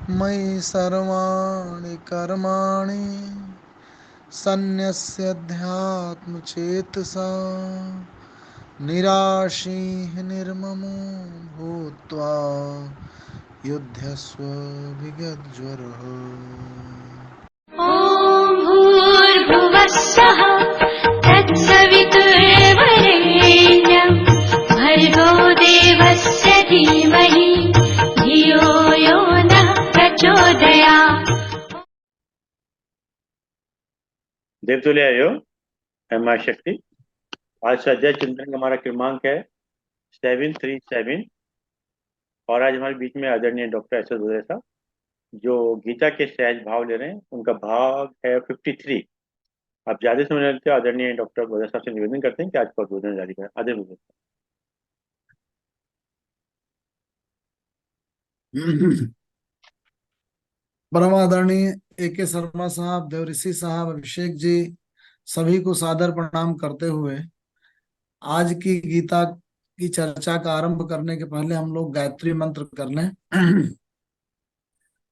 मयि सर्वाणि कर्माणि सन्न्यस्याध्यात्मचेतसा निराशीः निर्ममो भूत्वा युध्यस्व विगतज्वरः। ॐ भूर्भुवः स्वः तत्सवितुर्वरेण्यं भर्गो देवस्य धीमहि धियो यो नः प्रचोदयात्। देवतुल्य आयो माँ शक्ति। आज स्वाध्याय चिंतन का हमारा क्रमांक है 737 और आज हमारे बीच में आदरणीय डॉक्टर एस एस साहब जो गीता के सहज भाव ले रहे हैं। उनका भाग है 53। आप ज्यादा समय लेते हैं, आदरणीय डॉक्टर बोधे साहब से निवेदन करते हैं कि आज का उद्बोधन जारी करें। आदरणीय बोधे परम आदरणीय A.K. शर्मा साहब, देवऋषि साहब, अभिषेक जी, सभी को सादर प्रणाम करते हुए आज की गीता की चर्चा का आरंभ करने के पहले हम लोग गायत्री मंत्र कर लें।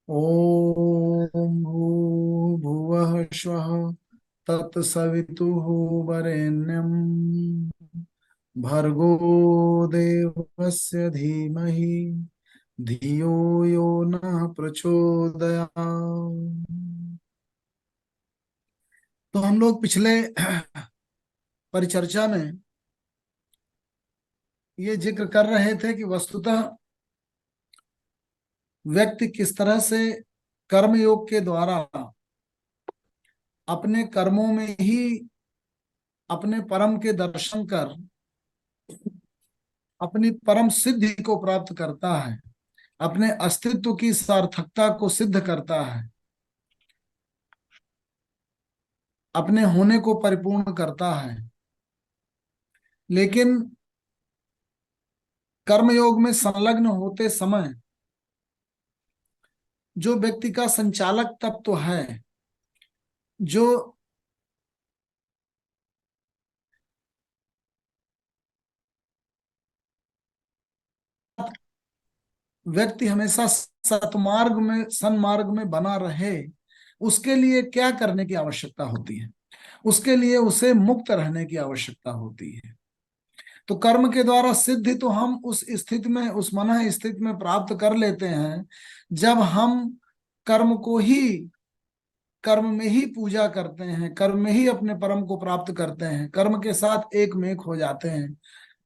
ओम भूर्भुवः स्वः तत्सवितुः वरेण्यं भर्गो देवस्य धीमहि धियो यो नः प्रचोदयात्। तो हम लोग पिछले परिचर्चा में ये जिक्र कर रहे थे कि वस्तुतः व्यक्ति किस तरह से कर्मयोग के द्वारा अपने कर्मों में ही अपने परम के दर्शन कर अपनी परम सिद्धि को प्राप्त करता है, अपने अस्तित्व की सार्थकता को सिद्ध करता है, अपने होने को परिपूर्ण करता है। लेकिन कर्मयोग में संलग्न होते समय जो व्यक्ति का संचालक तत्व है, जो व्यक्ति हमेशा सतमार्ग में सन्मार्ग में बना रहे, उसके लिए क्या करने की आवश्यकता होती है? उसके लिए उसे मुक्त रहने की आवश्यकता होती है। तो कर्म के द्वारा सिद्धि तो हम उस स्थिति में, उस मन स्थिति में प्राप्त कर लेते हैं जब हम कर्म को ही, कर्म में ही पूजा करते हैं, कर्म में ही अपने परम को प्राप्त करते हैं, कर्म के साथ एक में एक हो जाते हैं,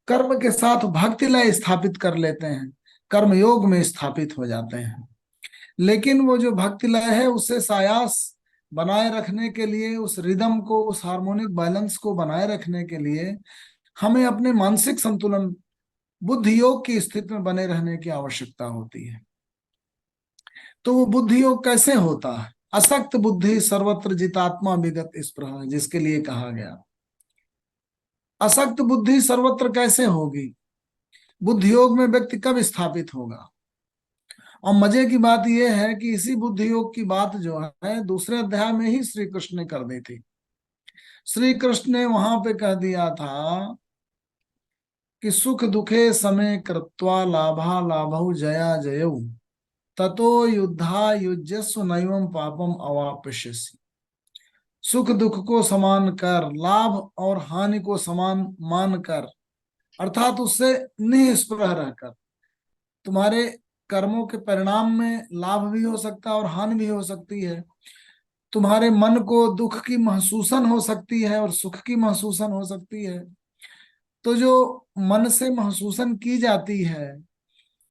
कर्म के साथ भक्ति लय स्थापित कर लेते हैं, कर्म योग में स्थापित हो जाते हैं। लेकिन वो जो भक्ति लय है उसे सायास बनाए रखने के लिए, उस रिदम को, उस हार्मोनिक बैलेंस को बनाए रखने के लिए हमें अपने मानसिक संतुलन, बुद्धि योग की स्थिति में बने रहने की आवश्यकता होती है। तो वो बुद्धि योग कैसे होता है? असक्त बुद्धि सर्वत्र जितात्मा विगत स्पृहा, जिसके लिए कहा गया। असक्त बुद्धि सर्वत्र कैसे होगी? बुद्धि योग में व्यक्ति कब स्थापित होगा? और मजे की बात यह है कि इसी बुद्धि योग की बात जो है दूसरे अध्याय में ही श्री कृष्ण ने कर दी थी। श्री कृष्ण ने वहां पे कह दिया था कि सुख दुखे समय कृत्वा लाभा लाभौ जया जयौ ततो युद्धा युज्यस्व नैवं पापम अवाप्स्यसि। सुख दुख को समान कर, लाभ और हानि को समान मान कर, अर्थात उससे निष्प्रह रहकर, तुम्हारे कर्मों के परिणाम में लाभ भी हो सकता है और हानि भी हो सकती है। तुम्हारे मन को दुख की महसूसन हो सकती है और सुख की महसूसन हो सकती है। तो जो मन से महसूसन की जाती है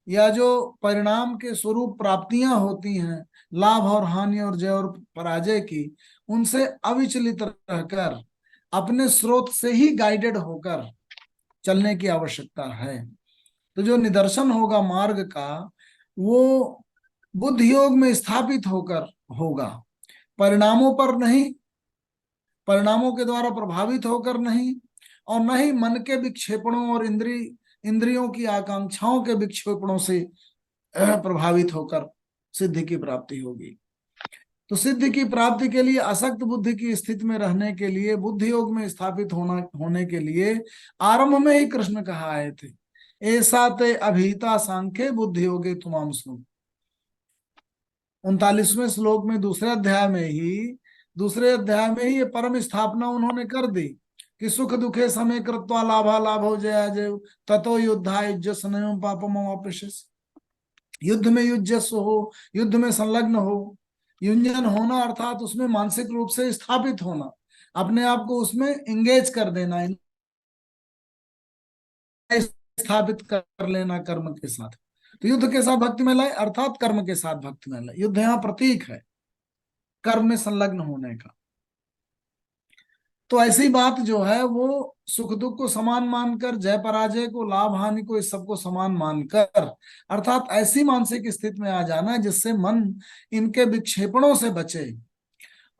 या जो परिणाम के स्वरूप प्राप्तियां होती हैं, लाभ और हानि और जय और पराजय की, उनसे अविचलित रहकर अपने स्रोत से ही गाइडेड होकर चलने की आवश्यकता है। तो जो निदर्शन होगा मार्ग का, वो बुद्धि योग में स्थापित होकर होगा, परिणामों पर नहीं, परिणामों के द्वारा प्रभावित होकर नहीं, और न ही मन के विक्षेपणों और इंद्रियों की आकांक्षाओं के विक्षेपणों से प्रभावित होकर सिद्धि की प्राप्ति होगी। तो सिद्धि की प्राप्ति के लिए, असक्त बुद्धि की स्थिति में रहने के लिए, बुद्धि योग में स्थापित होने के लिए आरंभ में ही कृष्ण कहा आए थे, ऐसा ते अभीता सांख्य बुद्धि योगे तुमाम सुन। 39वें श्लोक में दूसरे अध्याय में ही ये परम स्थापना उन्होंने कर दी कि सुख दुखे समय कृत्वा लाभा लाभो जया जय ततो युद्धा युज्य पापम अवापशिष्य। युद्ध में युज्यस्व हो, युद्ध में संलग्न हो। युंजन होना अर्थात उसमें मानसिक रूप से स्थापित होना, अपने आप को उसमें एंगेज कर देना, स्थापित कर लेना कर्म के साथ। तो युद्ध के साथ भक्ति में लय अर्थात कर्म के साथ भक्ति में लय। युद्ध यहाँ प्रतीक है कर्म में संलग्न होने का। तो ऐसी बात जो है वो सुख दुख को समान मानकर, जय पराजय को, लाभ हानि को, इस सबको समान मानकर, अर्थात ऐसी मानसिक स्थिति में आ जाना जिससे मन इनके विक्षेपणों से बचे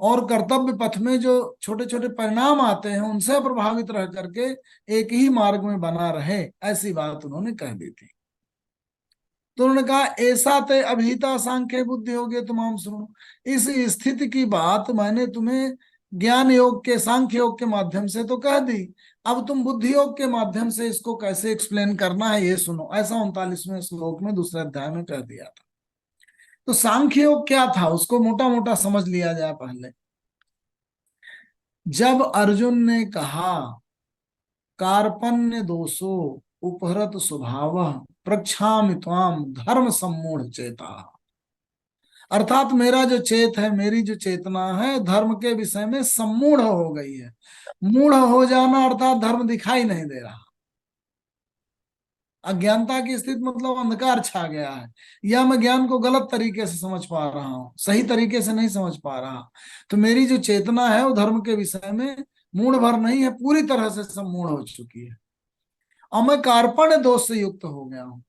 और कर्तव्य पथ में जो छोटे छोटे परिणाम आते हैं उनसे प्रभावित रह करके एक ही मार्ग में बना रहे। ऐसी बात उन्होंने कह दी थी। तो उन्होंने कहा ऐसा ते अभिहिता सांख्य बुद्धि हो गए तुम सुनो। इस स्थिति की बात मैंने तुम्हें ज्ञान योग के, सांख्य योग के माध्यम से तो कह दी, अब तुम बुद्धि योग के माध्यम से इसको कैसे एक्सप्लेन करना है ये सुनो। ऐसा 39वें श्लोक में दूसरे अध्याय में कह दिया था। तो सांख्य योग क्या था उसको मोटा मोटा समझ लिया जाए पहले। जब अर्जुन ने कहा कार्पण्य दोषो उपहरत स्वभाव प्रक्षामि त्वाम धर्म सम्मूढ़ चेता, अर्थात मेरा जो चेत है, मेरी जो चेतना है धर्म के विषय में सम्मूढ़ हो गई है। मूढ़ हो जाना अर्थात धर्म दिखाई नहीं दे रहा, अज्ञानता की स्थिति मतलब अंधकार छा गया है, या मैं ज्ञान को गलत तरीके से समझ पा रहा हूं, सही तरीके से नहीं समझ पा रहा। तो मेरी जो चेतना है वो धर्म के विषय में मूढ़ भर नहीं है, पूरी तरह से सम्मूढ़ हो चुकी है और मैं कार्पण्य दोष से युक्त हो गया हूं।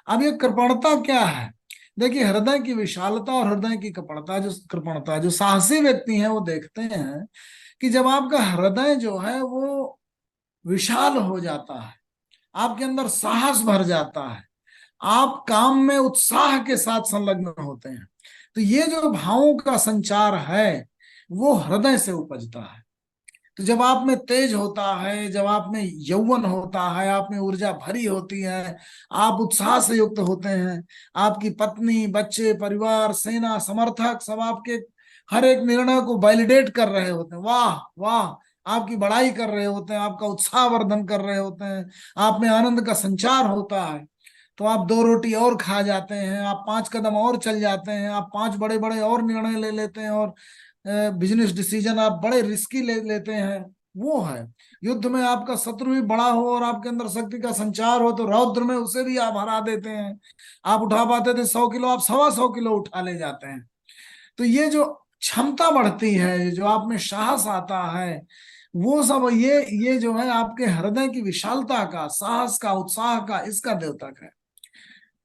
अब ये कृपणता क्या है? देखिए, हृदय की विशालता और हृदय की कृपणता, जो साहसी व्यक्ति हैं वो देखते हैं कि जब आपका हृदय जो है वो विशाल हो जाता है, आपके अंदर साहस भर जाता है, आप काम में उत्साह के साथ संलग्न होते हैं, तो ये जो भावों का संचार है वो हृदय से उपजता है। तो जब आप में तेज होता है, जब आप में यौवन होता है, आप में ऊर्जा भरी होती है, आप उत्साह से युक्त होते हैं, आपकी पत्नी, बच्चे, परिवार, सेना, समर्थक सब आपके हर एक निर्णय को वैलिडेट कर रहे होते हैं, वाह वाह, आपकी बड़ाई कर रहे होते हैं, आपका उत्साह वर्धन कर रहे होते हैं, आप में आनंद का संचार होता है। तो आप 2 रोटी और खा जाते हैं, आप 5 कदम और चल जाते हैं, आप 5 बड़े बड़े और निर्णय ले लेते हैं और बिजनेस डिसीजन आप बड़े रिस्की ले लेते हैं। वो है युद्ध में आपका शत्रु भी बड़ा हो और आपके अंदर शक्ति का संचार हो तो रौद्र में उसे भी आप हरा देते हैं। आप उठा पाते थे 100 किलो, आप 125 किलो उठा ले जाते हैं। तो ये जो क्षमता बढ़ती है, जो आप में साहस आता है, वो सब ये जो है आपके हृदय की विशालता का, साहस का, उत्साह का, इसका द्योतक है।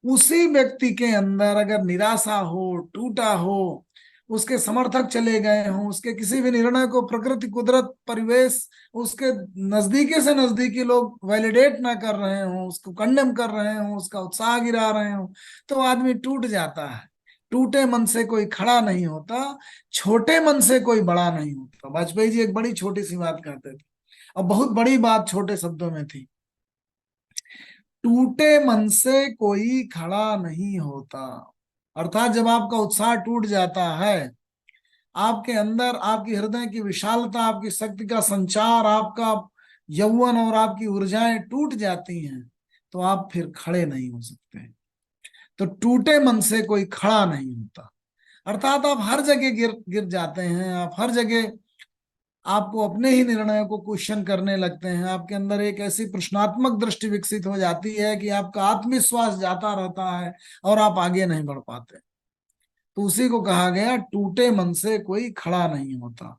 उसी व्यक्ति के अंदर अगर निराशा हो, टूटा हो, उसके समर्थक चले गए हों, उसके किसी भी निर्णय को प्रकृति, कुदरत, परिवेश, उसके नजदीकी से नजदीकी लोग वैलिडेट ना कर रहे हों, उसको कंडेम कर रहे हों, उसका उत्साह गिरा रहे हों, तो आदमी टूट जाता है। टूटे मन से कोई खड़ा नहीं होता, छोटे मन से कोई बड़ा नहीं होता। वाजपेयी जी एक बड़ी छोटी सी बात कहते थे और बहुत बड़ी बात छोटे शब्दों में थी, टूटे मन से कोई खड़ा नहीं होता। अर्थात जब आपका उत्साह टूट जाता है, आपके अंदर आपकी हृदय की विशालता, आपकी शक्ति का संचार, आपका यौवन और आपकी ऊर्जाएं टूट जाती हैं, तो आप फिर खड़े नहीं हो सकते। तो टूटे मन से कोई खड़ा नहीं होता, अर्थात आप हर जगह गिर गिर जाते हैं, आप हर जगह आपको अपने ही निर्णयों को क्वेश्चन करने लगते हैं, आपके अंदर एक ऐसी प्रश्नात्मक दृष्टि विकसित हो जाती है कि आपका आत्मविश्वास जाता रहता है और आप आगे नहीं बढ़ पाते। तो उसी को कहा गया टूटे मन से कोई खड़ा नहीं होता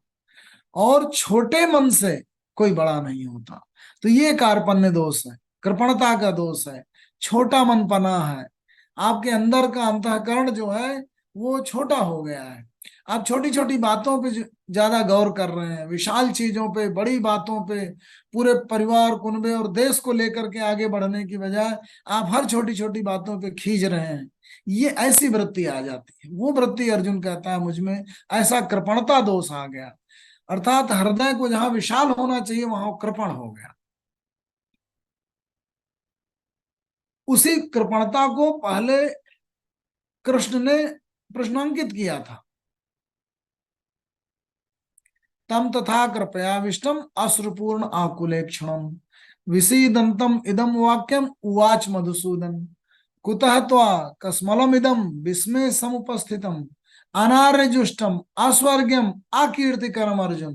और छोटे मन से कोई बड़ा नहीं होता। तो ये कार्पण्य दोष है, कृपणता का दोष है, छोटा मनपना है। आपके अंदर का अंतःकरण जो है वो छोटा हो गया है। आप छोटी छोटी बातों पे ज्यादा गौर कर रहे हैं, विशाल चीजों पे, बड़ी बातों पे, पूरे परिवार, कुनबे और देश को लेकर के आगे बढ़ने की बजाय आप हर छोटी छोटी बातों पे खींच रहे हैं। ये ऐसी वृत्ति आ जाती है, वो वृत्ति अर्जुन कहता है मुझ में ऐसा कृपणता दोष आ गया, अर्थात हृदय को जहां विशाल होना चाहिए वहां कृपण हो गया। उसी कृपणता को पहले कृष्ण ने प्रश्नांकित किया था। तम तथा कृपयाविष्टम अश्रुपूर्ण आकुलेक्षणम विषीदंतम इदम वाक्यम उवाच मधुसूदन कुतः त्वा कस्मलम इदम विस्मय समुपस्थितम अनार्यजुष्टम अस्वर्ग्यम अकीर्तिकरम अर्जुन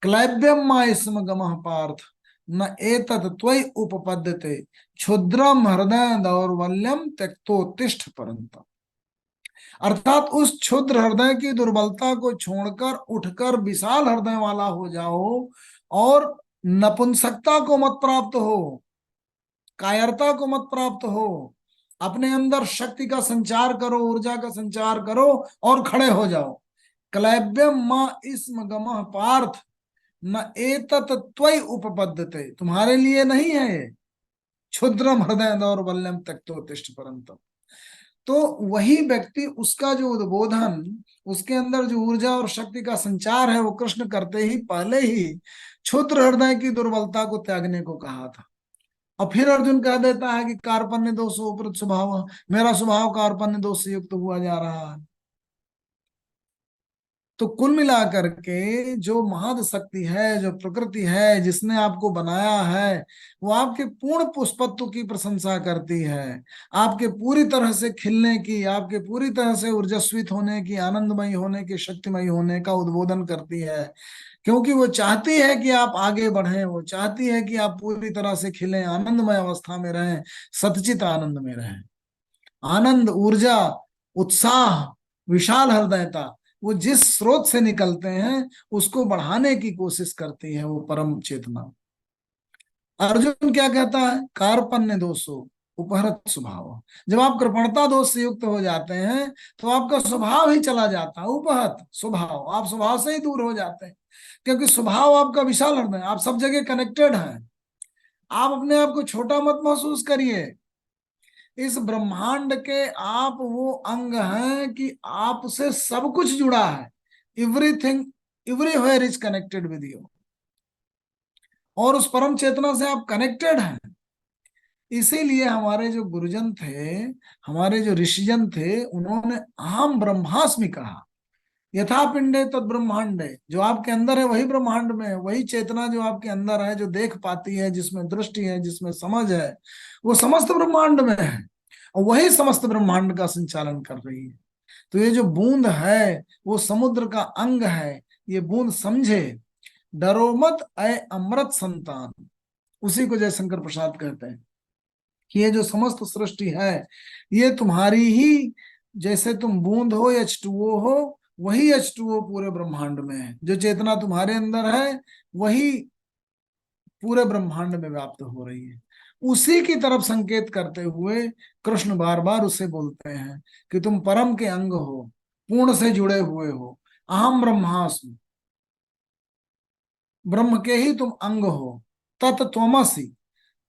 क्लैब्यम मायस्म गमः पार्थ न एतत् त्वयि उपपद्यते क्षुद्रम हृदय दौर्बल्यम त्यक्तोत्तिष्ठ परंतप। अर्थात उस क्षुद्र हृदय की दुर्बलता को छोड़कर उठकर विशाल हृदय वाला हो जाओ और नपुंसकता को मत प्राप्त हो, कायरता को मत प्राप्त हो, अपने अंदर शक्ति का संचार करो, ऊर्जा का संचार करो और खड़े हो जाओ। क्लैब्यम मां इसम गमः पार्थ न एतत् त्वयि उपपद्यते, तुम्हारे लिए नहीं है ये। क्षुद्रम हृदय दौर्बल्यम त्यक्तोत्तिष्ठ परंतप। तो वही व्यक्ति, उसका जो उद्बोधन, उसके अंदर जो ऊर्जा और शक्ति का संचार है, वो कृष्ण करते ही पहले ही क्षुद्र हृदय की दुर्बलता को त्यागने को कहा था। और फिर अर्जुन कह देता है कि कार्पण्य दोष उपरत स्वभाव, मेरा स्वभाव कार्पण्य दोष से युक्त हुआ जा रहा है। तो कुल मिलाकर के जो महद शक्ति है, जो प्रकृति है, जिसने आपको बनाया है, वो आपके पूर्ण पुष्पत्व की प्रशंसा करती है, आपके पूरी तरह से खिलने की, आपके पूरी तरह से ऊर्जस्वित होने की, आनंदमयी होने की, शक्तिमयी होने का उद्बोधन करती है। क्योंकि वो चाहती है कि आप आगे बढ़ें, वो चाहती है कि आप पूरी तरह से खिलें, आनंदमय अवस्था में रहें, सतचित आनंद में रहें। आनंद, ऊर्जा, उत्साह, विशाल हृदयता, वो जिस स्रोत से निकलते हैं उसको बढ़ाने की कोशिश करती है वो परम चेतना। अर्जुन क्या कहता है? कार्पण्य दोषो उपहरत स्वभाव। जब आप कृपणता दोष से युक्त हो जाते हैं तो आपका स्वभाव ही चला जाता है, उपहत स्वभाव, आप स्वभाव से ही दूर हो जाते हैं। क्योंकि स्वभाव आपका विशाल हृदय, आप सब जगह कनेक्टेड हैं। आप अपने आप को छोटा मत महसूस करिए। इस ब्रह्मांड के आप वो अंग हैं कि आपसे सब कुछ जुड़ा है। Everything everywhere is connected with you, और उस परम चेतना से आप कनेक्टेड हैं। इसीलिए हमारे जो गुरुजन थे, हमारे जो ऋषिजन थे, उन्होंने अहम ब्रह्मास्मि कहा। यथा पिंडे तद ब्रह्मांडे, जो आपके अंदर है वही ब्रह्मांड में है। वही चेतना जो आपके अंदर है, जो देख पाती है, जिसमें दृष्टि है, जिसमें समझ है, वो समस्त ब्रह्मांड में है और वही समस्त ब्रह्मांड का संचालन कर रही है। तो ये जो बूंद है वो समुद्र का अंग है। ये बूंद समझे, डरो मत ऐ अमृत संतान। उसी को जयशंकर प्रसाद कहते हैं कि ये जो समस्त सृष्टि है ये तुम्हारी ही, जैसे तुम बूंद हो, H2O हो, वही H2O पूरे ब्रह्मांड में है। जो चेतना तुम्हारे अंदर है वही पूरे ब्रह्मांड में व्याप्त हो रही है। उसी की तरफ संकेत करते हुए कृष्ण बार बार उसे बोलते हैं कि तुम परम के अंग हो, पूर्ण से जुड़े हुए हो। अहम ब्रह्मास्मि, ब्रह्म के ही तुम अंग हो। तत् त्वमसि,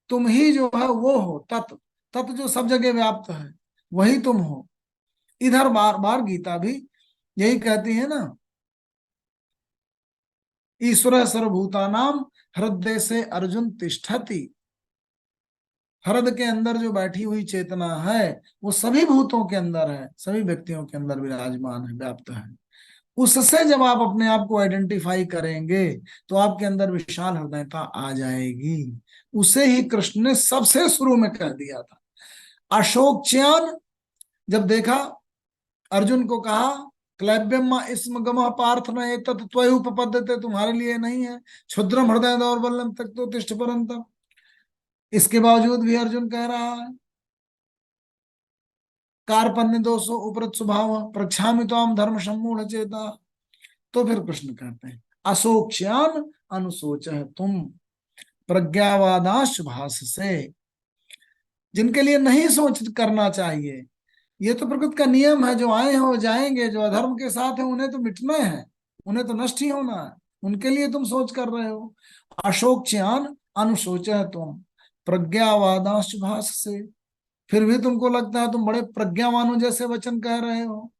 तुम ही जो है वो हो। तत्, तत् जो सब जगह व्याप्त है वही तुम हो। इधर बार बार गीता भी यही कहती है ना, ईश्वर सर्वभूतानाम हृदय से अर्जुन तिष्ठति। हृदय के अंदर जो बैठी हुई चेतना है वो सभी भूतों के अंदर है, सभी व्यक्तियों के अंदर विराजमान है, व्याप्त है। उससे जब आप अपने आप को आइडेंटिफाई करेंगे तो आपके अंदर विशाल हृदयता आ जाएगी। उसे ही कृष्ण ने सबसे शुरू में कह दिया था। अशोक च्यान जब देखा, अर्जुन को कहा क्लैब्यम इसम गमः पार्थ न एतत् त्वयि उपपद्यते, तुम्हारे लिए नहीं है। क्षुद्रम हृदय दौर्बल्यम त्यक्तोत्तिष्ठ परंतप। इसके बावजूद भी अर्जुन कह रहा है कार्पण्य दोषो उपरत स्वभाव प्रक्षामि त्वाम धर्म सम्मूढ़ चेता। तो फिर कृष्ण कहते हैं अशोक्ष्यान अनुशोच तुम प्रज्ञावादाश भाष से। जिनके लिए नहीं सोच करना चाहिए, ये तो प्रकृति का नियम है, जो आए हो जाएंगे, जो अधर्म के साथ है उन्हें तो मिटना है, उन्हें तो नष्ट ही होना है। उनके लिए तुम सोच कर रहे हो। अशोक्ष्यान अनुशोच तुम प्रज्ञावादाश भाष से, फिर भी तुमको लगता है तुम बड़े प्रज्ञावानों जैसे वचन कह रहे हो।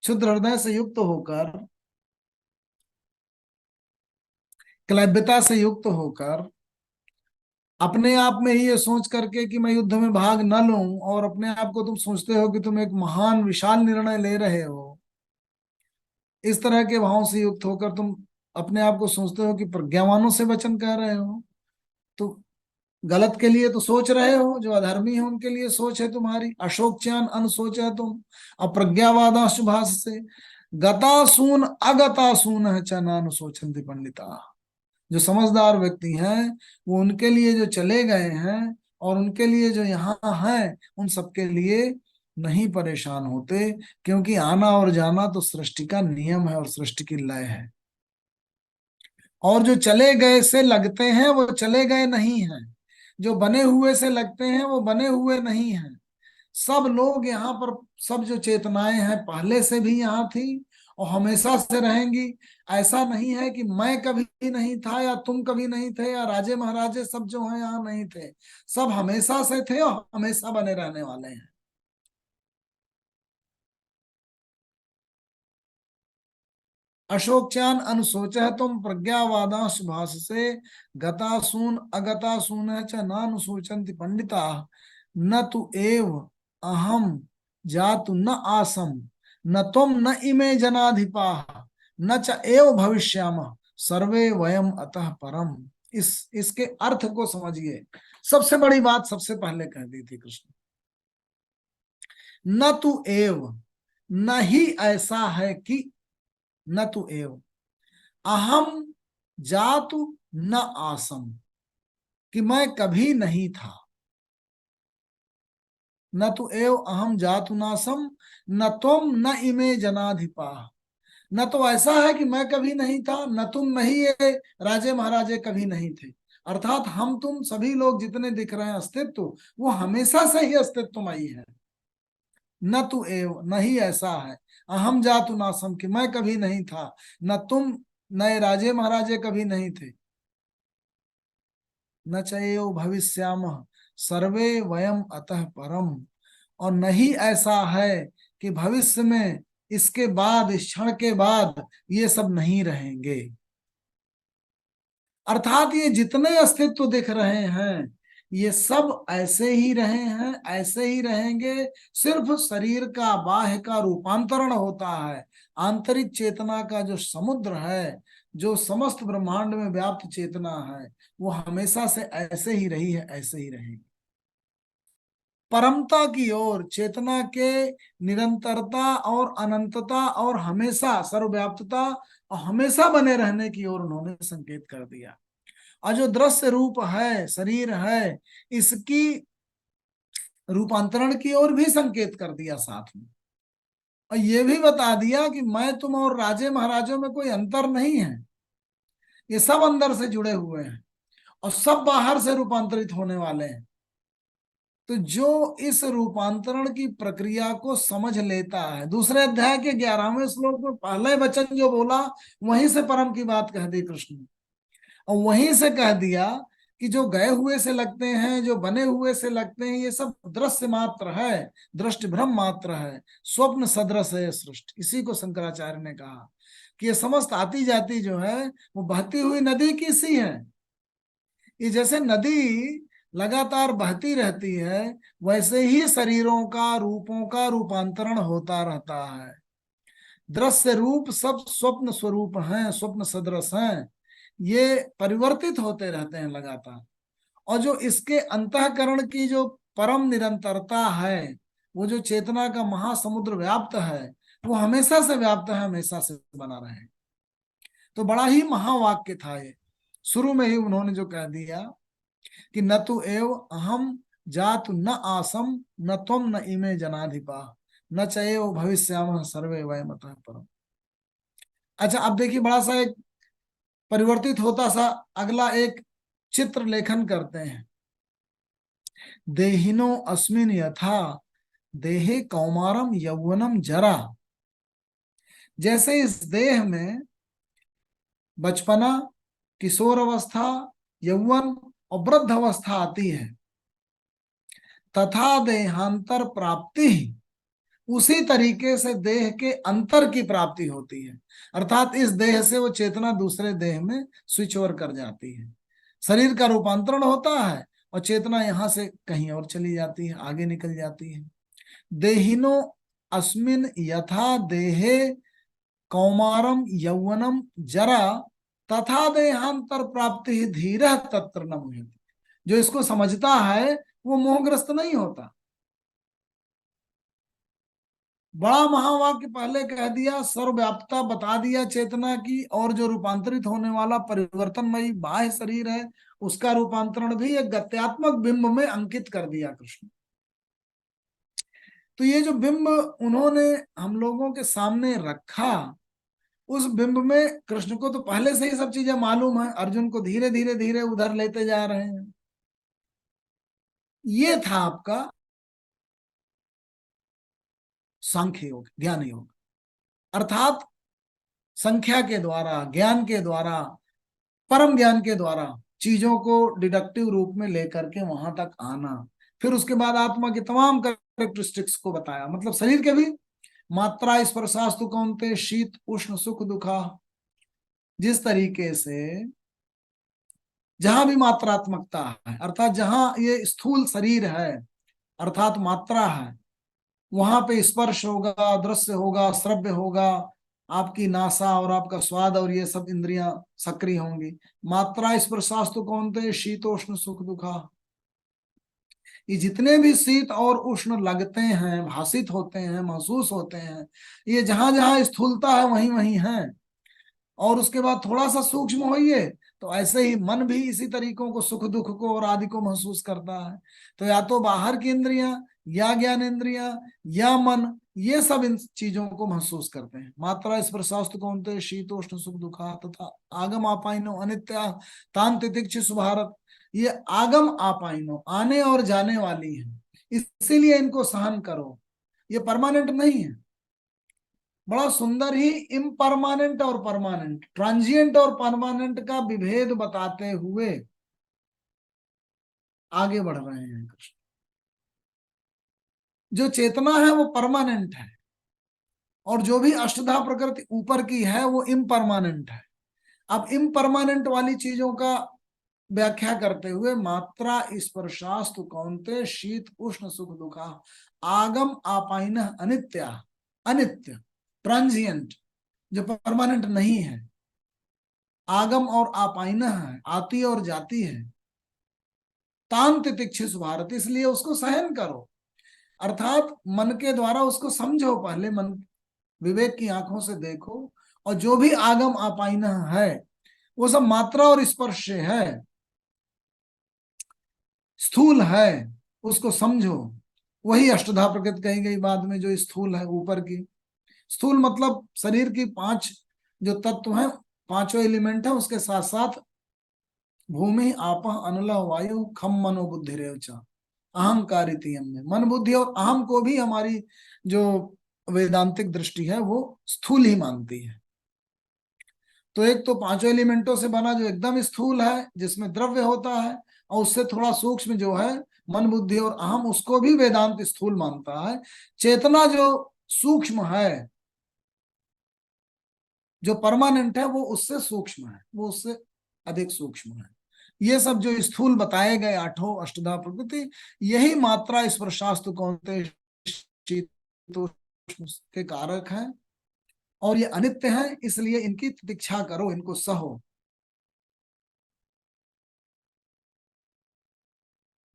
क्षुद्र हृदय से युक्त होकर, क्लैब्यता से युक्त होकर, अपने आप में ही ये सोच करके कि मैं युद्ध में भाग न लूं, और अपने आप को तुम सोचते हो कि तुम एक महान विशाल निर्णय ले रहे हो, इस तरह के भावों से युक्त होकर तुम अपने आप को सोचते हो कि प्रज्ञावानों से वचन कह रहे हो, तो गलत के लिए तो सोच रहे हो, जो अधर्मी है उनके लिए सोच है तुम्हारी। अशोकचान अनुसोच है तुम, अप्रज्ञावादाशुभाष से गतासून अगतासून च नानुशोचन्ति पंडिता। जो समझदार व्यक्ति हैं वो उनके लिए जो चले गए हैं और उनके लिए जो यहाँ हैं, उन सबके लिए नहीं परेशान होते, क्योंकि आना और जाना तो सृष्टि का नियम है और सृष्टि की लय है। और जो चले गए से लगते हैं वो चले गए नहीं हैं, जो बने हुए से लगते हैं वो बने हुए नहीं हैं। सब लोग यहाँ पर, सब जो चेतनाएं हैं पहले से भी यहाँ थी और हमेशा से रहेंगी। ऐसा नहीं है कि मैं कभी नहीं था या तुम कभी नहीं थे या राजे महाराजे सब जो हैं यहाँ नहीं थे, सब हमेशा से थे और हमेशा बने रहने वाले हैं। अशोकचान अनुशोच तुम प्रज्ञावादांश भाष से गतासून अगतासून च नानुशोचन्ति पंडिता न तु एव अहम जातु न आसम न तुम न इमे जनाधिपा न च एव भविष्यामः सर्वे वयम अतः परम। इसके अर्थ को समझिए। सबसे बड़ी बात सबसे पहले कह दी थी कृष्ण, न तु एव, न ही ऐसा है कि, न तु एव अहम जातु न आसम, कि मैं कभी नहीं था। न तु एव अहम जातु नासम न तुम न इमे जनाधिपा। न तो ऐसा है कि मैं कभी नहीं था, न तुम नहीं, ये राजे महाराजे कभी नहीं थे। अर्थात हम तुम सभी लोग जितने दिख रहे हैं अस्तित्व, वो हमेशा से ही अस्तित्वमयी है। न तु एव, नहीं ऐसा है, अहम जातु नासम, कि मैं कभी नहीं था, न तुम, नए राजे महाराजे कभी नहीं थे, न चैव भविष्यामः सर्वे वयम अतः परम, और नहीं ऐसा है कि भविष्य में, इसके बाद, इस क्षण के बाद ये सब नहीं रहेंगे। अर्थात ये जितने अस्तित्व दिख रहे हैं ये सब ऐसे ही रहे हैं, ऐसे ही रहेंगे। सिर्फ शरीर का, बाह्य का रूपांतरण होता है। आंतरिक चेतना का जो समुद्र है, जो समस्त ब्रह्मांड में व्याप्त चेतना है, वो हमेशा से ऐसे ही रही है, ऐसे ही रहेगी। परमता की ओर, चेतना के निरंतरता और अनंतता और हमेशा सर्वव्याप्तता और हमेशा बने रहने की ओर उन्होंने संकेत कर दिया। और जो दृश्य रूप है, शरीर है, इसकी रूपांतरण की ओर भी संकेत कर दिया साथ में। और ये भी बता दिया कि मैं तुम और राजे महाराजों में कोई अंतर नहीं है, ये सब अंदर से जुड़े हुए हैं और सब बाहर से रूपांतरित होने वाले हैं। तो जो इस रूपांतरण की प्रक्रिया को समझ लेता है, दूसरे अध्याय के 11वें श्लोक में पहले वचन जो बोला, वहीं से परम की बात कह दी कृष्ण ने। और वहीं से कह दिया कि जो गए हुए से लगते हैं, जो बने हुए से लगते हैं, ये सब दृश्य मात्र है, दृष्टि भ्रम मात्र है, स्वप्न सदृश है सृष्टि। इसी को शंकराचार्य ने कहा कि ये समस्त आती जाती जो है वो बहती हुई नदी की सी है। ये जैसे नदी लगातार बहती रहती है, वैसे ही शरीरों का, रूपों का रूपांतरण होता रहता है। दृश्य रूप सब स्वप्न स्वरूप हैं, स्वप्न सदृश हैं, ये परिवर्तित होते रहते हैं लगातार। और जो इसके अंतःकरण की जो परम निरंतरता है, वो जो चेतना का महासमुद्र व्याप्त है, वो हमेशा से व्याप्त है, हमेशा से बना रहे। तो बड़ा ही महावाक्य था ये। शुरू में ही उन्होंने जो कह दिया कि न तु एव अहम जातु न आसम न तुम न इमे जनाधिपा न चैव भविष्यामः सर्वे वयम अतः परम। अच्छा, अब देखिए बड़ा सा एक परिवर्तित होता सा अगला एक चित्र लेखन करते हैं। देहिनो अस्मिन यथा देहे कौमारम यौवनम जरा। जैसे इस देह में बचपना, किशोर अवस्था, यौवन और वृद्ध अवस्था आती है, तथा देहांतर प्राप्ति, उसी तरीके से देह के अंतर की प्राप्ति होती है। अर्थात इस देह से वो चेतना दूसरे देह में स्विच ओवर कर जाती है, शरीर का रूपांतरण होता है और चेतना यहां से कहीं और चली जाती है, आगे निकल जाती है। देहिनो अस्मिन यथा देहे कौमारम यौवनम जरा तथा देहांतर प्राप्ति ही धीरः तत्र न मुह्यते। जो इसको समझता है वो मोहग्रस्त नहीं होता। बड़ा महावाक्य पहले कह दिया, सर्वव्याप्तता बता दिया चेतना की, और जो रूपांतरित होने वाला परिवर्तनमयी बाह्य शरीर है उसका रूपांतरण भी एक गत्यात्मक बिंब में अंकित कर दिया कृष्ण। तो ये जो बिंब उन्होंने हम लोगों के सामने रखा, उस बिंब में कृष्ण को तो पहले से ही सब चीजें मालूम है, अर्जुन को धीरे धीरे धीरे उधर लेते जा रहे हैं। ये था आपका सांख्य योग, ज्ञान योग, अर्थात संख्या के द्वारा, ज्ञान के द्वारा, परम ज्ञान के द्वारा चीजों को डिडक्टिव रूप में लेकर के वहां तक आना। फिर उसके बाद आत्मा की तमाम कैरेक्टरिस्टिक्स को बताया, मतलब शरीर के भी, मात्रा स्पर्शास्तु कौन्ते शीत उष्ण सुख दुखा। जिस तरीके से जहां भी मात्रात्मकता है, अर्थात जहां ये स्थूल शरीर है अर्थात मात्रा है, वहां पे स्पर्श होगा, दृश्य होगा, श्रव्य होगा, आपकी नासा और आपका स्वाद और ये सब इंद्रियां सक्रिय होंगी। मात्रा स्पर्शास्तु कौन्ते शीतोष्ण सुख दुखा। ये जितने भी शीत और उष्ण लगते हैं, भाषित होते हैं, महसूस होते हैं, ये जहां जहां स्थूलता है वहीं वहीं है। और उसके बाद थोड़ा सा सूक्ष्म होइए तो ऐसे ही मन भी इसी तरीकों को, सुख दुख को और आदि को महसूस करता है। तो या तो बाहर की इंद्रियां या ज्ञान इंद्रियां या मन, ये सब इन चीजों को महसूस करते हैं। मात्रा स्पर्शास्तु कौन्तेय शीतोष्ण सुख दुखा तथा आगम आपाइनो अनित्या तान तितिक्षु भारत। ये आगम आपाइनो, आने और जाने वाली है, इसीलिए इनको सहन करो। ये परमानेंट नहीं है। बड़ा सुंदर ही इम्परमानेंट और परमानेंट, ट्रांजिएंट और परमानेंट का विभेद बताते हुए आगे बढ़ रहे हैं कृष्ण। जो चेतना है वो परमानेंट है, और जो भी अष्टधा प्रकृति ऊपर की है वो इम्परमानेंट है। अब इम्परमानेंट वाली चीजों का व्याख्या करते हुए, मात्रा स्पर्शास्तु कौन्तेय शीत उष्ण सुख दुखा आगम आपाइन अनित्या, अनित्य ट्रांजिएंट, जो परमानेंट नहीं है। आगम और आपाइन है, आती और जाती है। तान तितिक्षुष भारत, इसलिए उसको सहन करो, अर्थात मन के द्वारा उसको समझो। पहले मन विवेक की आंखों से देखो, और जो भी आगम आपाइन है वो सब मात्रा और स्पर्श से है, स्थूल है, उसको समझो। वही अष्टधा प्रकृति कही गई बाद में, जो स्थूल है ऊपर की। स्थूल मतलब शरीर की 5 जो तत्व हैं, 5 एलिमेंट है, उसके साथ साथ भूमि आप अनल वायु खम मनो बुद्धि रेवचा अहंकारिति में, मन बुद्धि और अहम को भी हमारी जो वेदांतिक दृष्टि है वो स्थूल ही मानती है। तो एक तो 5 एलिमेंटों से बना जो एकदम स्थूल है, जिसमें द्रव्य होता है, और उससे थोड़ा सूक्ष्म जो है मन बुद्धि और अहम, उसको भी वेदांत स्थूल मानता है। चेतना जो सूक्ष्म है, जो परमानेंट है, वो उससे सूक्ष्म है, वो उससे अधिक सूक्ष्म है। ये सब जो स्थूल बताए गए 8 अष्टधा प्रकृति, यही मात्रा स्पर्शास्तु कौन्तेय शीतोष्ण के कारक हैं, और ये अनित्य हैं, इसलिए इनकी प्रतीक्षा करो, इनको सहो।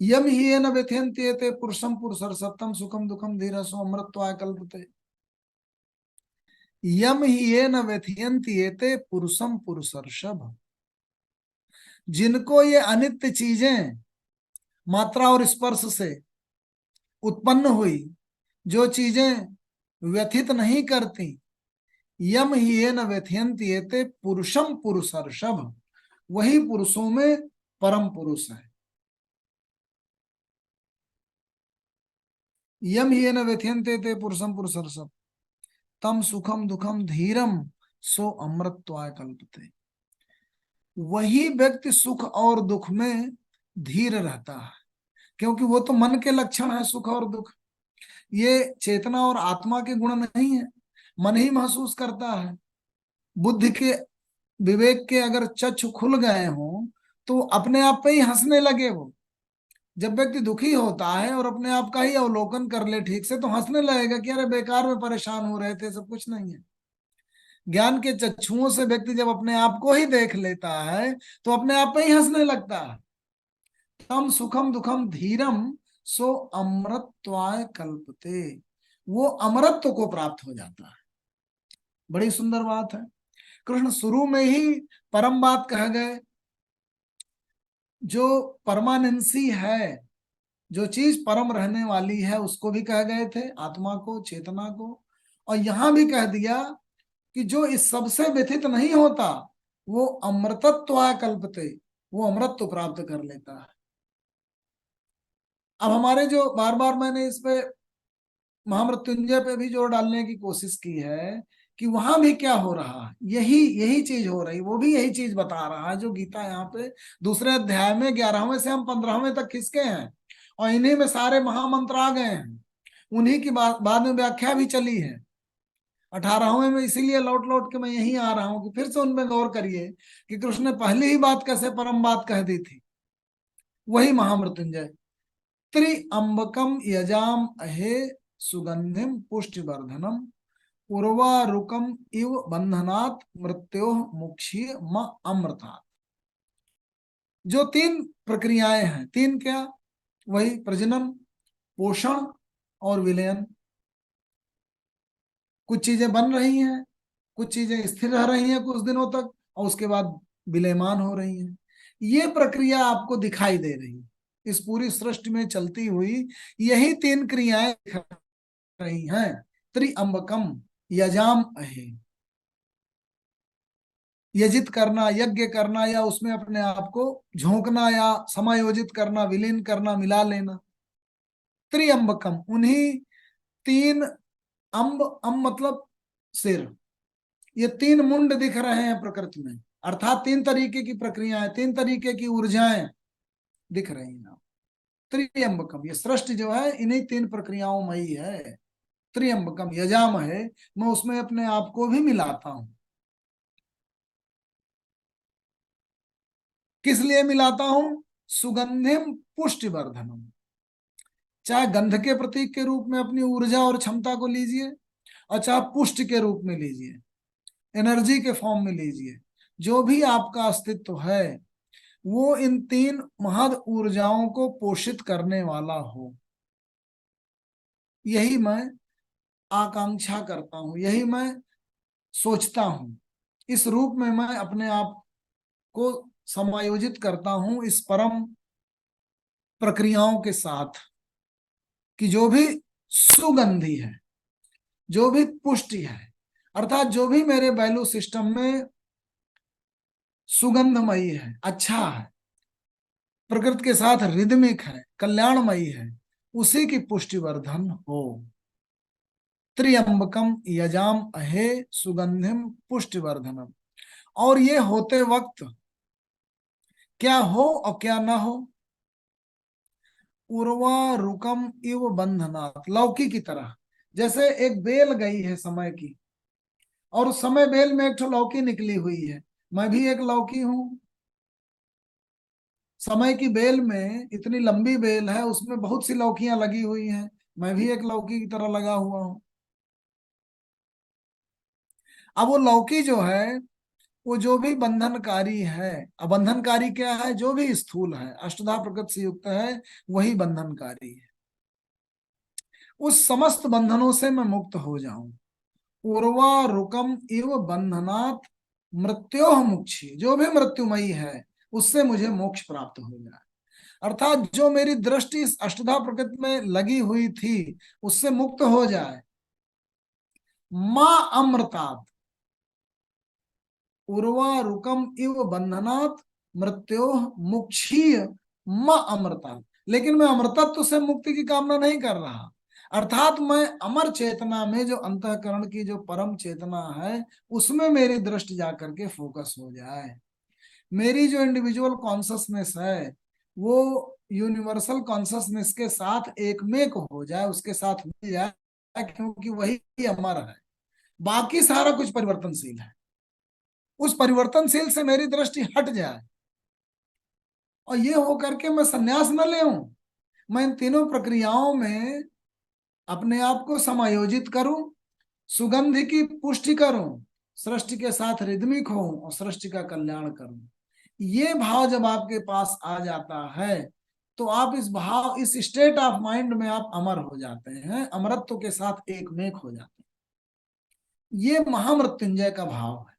यम ही येन व्यथयन्ति एते पुरुषम पुरुषर्षत्तम सुखम दुखम धीरसो अमृतत्वाय कल्पते। यम ही येन व्यथयन्ति एते पुरुषम पुरुषर्षभ, जिनको ये अनित्य चीजें मात्रा और स्पर्श से उत्पन्न हुई, जो चीजें व्यथित नहीं करती, यम ही येन व्यथयन्ति एते पुरुषम पुरुषर्षभ, वही पुरुषों में परम पुरुष है। यम ही येन व्यथयन्ति एते पुरुषम पुरुषर्षभ तम सुखम दुखम धीरम सो अमृतत्वाय कल्पते। वही व्यक्ति सुख और दुख में धीर रहता है, क्योंकि वो तो मन के लक्षण है सुख और दुख। ये चेतना और आत्मा के गुण नहीं है, मन ही महसूस करता है। बुद्धि के, विवेक के अगर चक्षु खुल गए हों तो अपने आप पे ही हंसने लगे वो, जब व्यक्ति दुखी होता है और अपने आप का ही अवलोकन कर ले ठीक से, तो हंसने लगेगा कि अरे बेकार में परेशान हो रहे थे, सब कुछ नहीं है। ज्ञान के चक्षुओं से व्यक्ति जब अपने आप को ही देख लेता है तो अपने आप पे ही हंसने लगता है। तम सुखम दुखम धीरम सो अमृतत्वाय कल्पते, वो अमरत्व को प्राप्त हो जाता है। बड़ी सुंदर बात है। कृष्ण शुरू में ही परम बात कह गए। जो परमानेंसी है, जो चीज परम रहने वाली है, उसको भी कह गए थे, आत्मा को, चेतना को। और यहां भी कह दिया कि जो इस सबसे व्यथित नहीं होता वो अमृतत्वाय कल्पते, वो अमृत प्राप्त कर लेता है। अब हमारे जो बार बार मैंने इस पे महामृत्युंजय पे भी जोर डालने की कोशिश की है कि वहां भी क्या हो रहा है, यही यही चीज हो रही, वो भी यही चीज बता रहा है जो गीता यहाँ पे दूसरे अध्याय में 11वें से हम 15वें तक खिसके हैं, और इन्हीं में सारे महामंत्र आ गए हैं। उन्हीं की बाद में व्याख्या भी चली है 18वें में। इसीलिए लौट लौट के मैं यही आ रहा हूं कि फिर से उनमें गौर करिए कि कृष्ण ने पहली ही बात कैसे परम बात कह दी थी। वही महामृत्युंजय, त्रिअंबकम यजाम अहे सुगंधिम पुष्टिवर्धनम उर्वारुकम इव बंधनात् मृत्यो मुक्षीय म अमृतात्। जो तीन प्रक्रियाएं हैं, तीन क्या, वही प्रजनन, पोषण और विलयन। कुछ चीजें बन रही हैं, कुछ चीजें स्थिर रह रही हैं कुछ दिनों तक, और उसके बाद विलयमान हो रही हैं। ये प्रक्रिया आपको दिखाई दे रही है इस पूरी सृष्टि में चलती हुई, यही तीन क्रियाएं दिख रही हैं। त्रिअंबकम यजाम अहे, यजित करना, यज्ञ करना, या उसमें अपने आप को झोंकना या समायोजित करना, विलीन करना, मिला लेना। त्रिअंबकम, उन्हीं तीन, अंब, अंब मतलब सिर, ये तीन मुंड दिख रहे हैं प्रकृति में, अर्थात तीन तरीके की प्रक्रियाएं, तीन तरीके की ऊर्जाएं दिख रही हैं। त्रिअंबकम, ये सृष्टि जो है इन्हीं तीन प्रक्रियाओं में ही है। त्रिअंबकम यजाम है, मैं उसमें अपने आप को भी मिलाता हूं। किस लिए मिलाता हूं? सुगंधिम पुष्टिवर्धनम, चाहे गंध के प्रतीक के रूप में अपनी ऊर्जा और क्षमता को लीजिए, और चाहे पुष्टि के रूप में लीजिए, एनर्जी के फॉर्म में लीजिए, जो भी आपका अस्तित्व है वो इन तीन महद ऊर्जाओं को पोषित करने वाला हो, यही मैं आकांक्षा करता हूं, यही मैं सोचता हूं। इस रूप में मैं अपने आप को समायोजित करता हूं इस परम प्रक्रियाओं के साथ, कि जो भी सुगंधी है, जो भी पुष्टि है, अर्थात जो भी मेरे वैल्यू सिस्टम में सुगंधमयी है, अच्छा है, प्रकृति के साथ रिदमिक है, कल्याणमयी है, उसी की पुष्टिवर्धन हो। त्रिअंबकम यजाम अहे सुगंधिम पुष्टिवर्धनम। और ये होते वक्त क्या हो और क्या ना हो, उर्वारुकम इव बंधनात्, लौकी की तरह। जैसे एक बेल गई है समय की, और उस समय बेल में एक ठो लौकी निकली हुई है, मैं भी एक लौकी हूं। समय की बेल में इतनी लंबी बेल है, उसमें बहुत सी लौकियां लगी हुई हैं, मैं भी एक लौकी की तरह लगा हुआ हूं। अब वो लौकी जो है, वो जो भी बंधनकारी है, अबंधनकारी क्या है, जो भी स्थूल है, अष्टधा प्रकृति से युक्त है, वही बंधनकारी है। उस समस्त बंधनों से मैं मुक्त हो जाऊं। उर्वारुकम इव बंधनात् मृत्योः मुक्षी, जो भी मृत्युमयी है उससे मुझे मोक्ष प्राप्त हो जाए, अर्थात जो मेरी दृष्टि इस अष्टधा प्रकृति में लगी हुई थी उससे मुक्त हो जाए। मां अमृतात्, उर्वारुकम इव बंधनात् मृत्योः मुक्षीय म अमृतात्। लेकिन मैं अमृतत्व से मुक्ति की कामना नहीं कर रहा, अर्थात मैं अमर चेतना में, जो अंतःकरण की जो परम चेतना है, उसमें मेरी दृष्टि जाकर के फोकस हो जाए। मेरी जो इंडिविजुअल कॉन्शसनेस है वो यूनिवर्सल कॉन्शसनेस के साथ एकमेक हो जाए, उसके साथ मिल जाए, क्योंकि वही अमर है, बाकी सारा कुछ परिवर्तनशील है। उस परिवर्तनशील से मेरी दृष्टि हट जाए, और ये होकर के मैं संन्यास न ले, मैं इन तीनों प्रक्रियाओं में अपने आप को समायोजित करूं, सुगंध की पुष्टि करूं, सृष्टि के साथ रिदमिक हूं और सृष्टि का कल्याण करूं। ये भाव जब आपके पास आ जाता है तो आप इस भाव, इस स्टेट ऑफ माइंड में आप अमर हो जाते हैं, अमरत्व के साथ एकमेक हो जाते हैं। ये महामृत्युंजय का भाव है।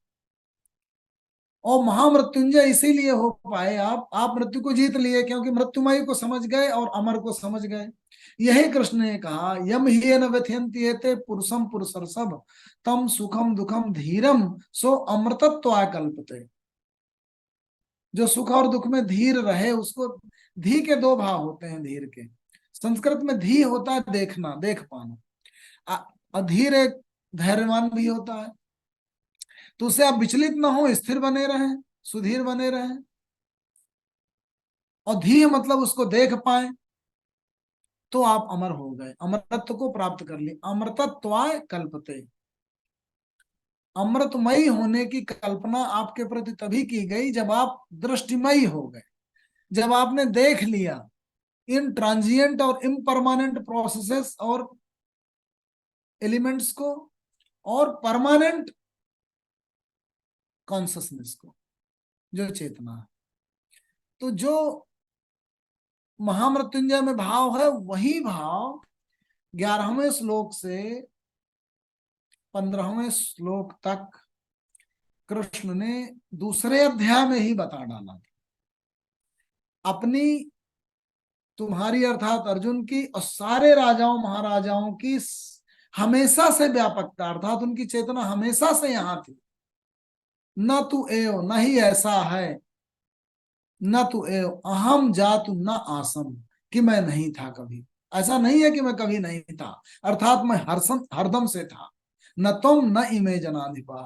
और महामृत्युंजय इसीलिए हो पाए आप मृत्यु को जीत लिए क्योंकि मृत्युमयी को समझ गए और अमर को समझ गए। यही कृष्ण ने कहा, यम ही न व्यथयन्ति एते पुरुषम पुरुषर्षभ तम सुखम दुखम धीरम सो अमृतत्वा कल्पते। जो सुख और दुख में धीर रहे उसको, धी के दो भाव होते हैं धीर के। संस्कृत में धी होता है देखना, देख पाना। अधीर एक धैर्यवान भी होता है। तो उससे आप विचलित ना हो, स्थिर बने रहें, सुधीर बने रहें। और धी मतलब उसको देख पाए तो आप अमर हो गए, अमरत्व को प्राप्त कर लिए। अमृतत्वाय कल्पते, अमृतमयी होने की कल्पना आपके प्रति तभी की गई जब आप दृष्टिमयी हो गए, जब आपने देख लिया इन ट्रांजिएंट और इम्परमानेंट प्रोसेसेस और एलिमेंट्स को और परमानेंट कॉन्शसनेस को, जो चेतना है। तो जो महामृत्युंजय में भाव है वही भाव 11वें श्लोक से 15वें श्लोक तक कृष्ण ने दूसरे अध्याय में ही बता डाला था। अपनी, तुम्हारी अर्थात अर्जुन की और सारे राजाओं महाराजाओं की हमेशा से व्यापकता, अर्थात उनकी चेतना हमेशा से यहां थी। न तू एव, न ही ऐसा है, न तू एव अहम जातु न आसम, कि मैं नहीं था कभी। ऐसा नहीं है कि मैं कभी नहीं था, अर्थात मैं हरदम से था। न तुम न इमे जनाधिपा,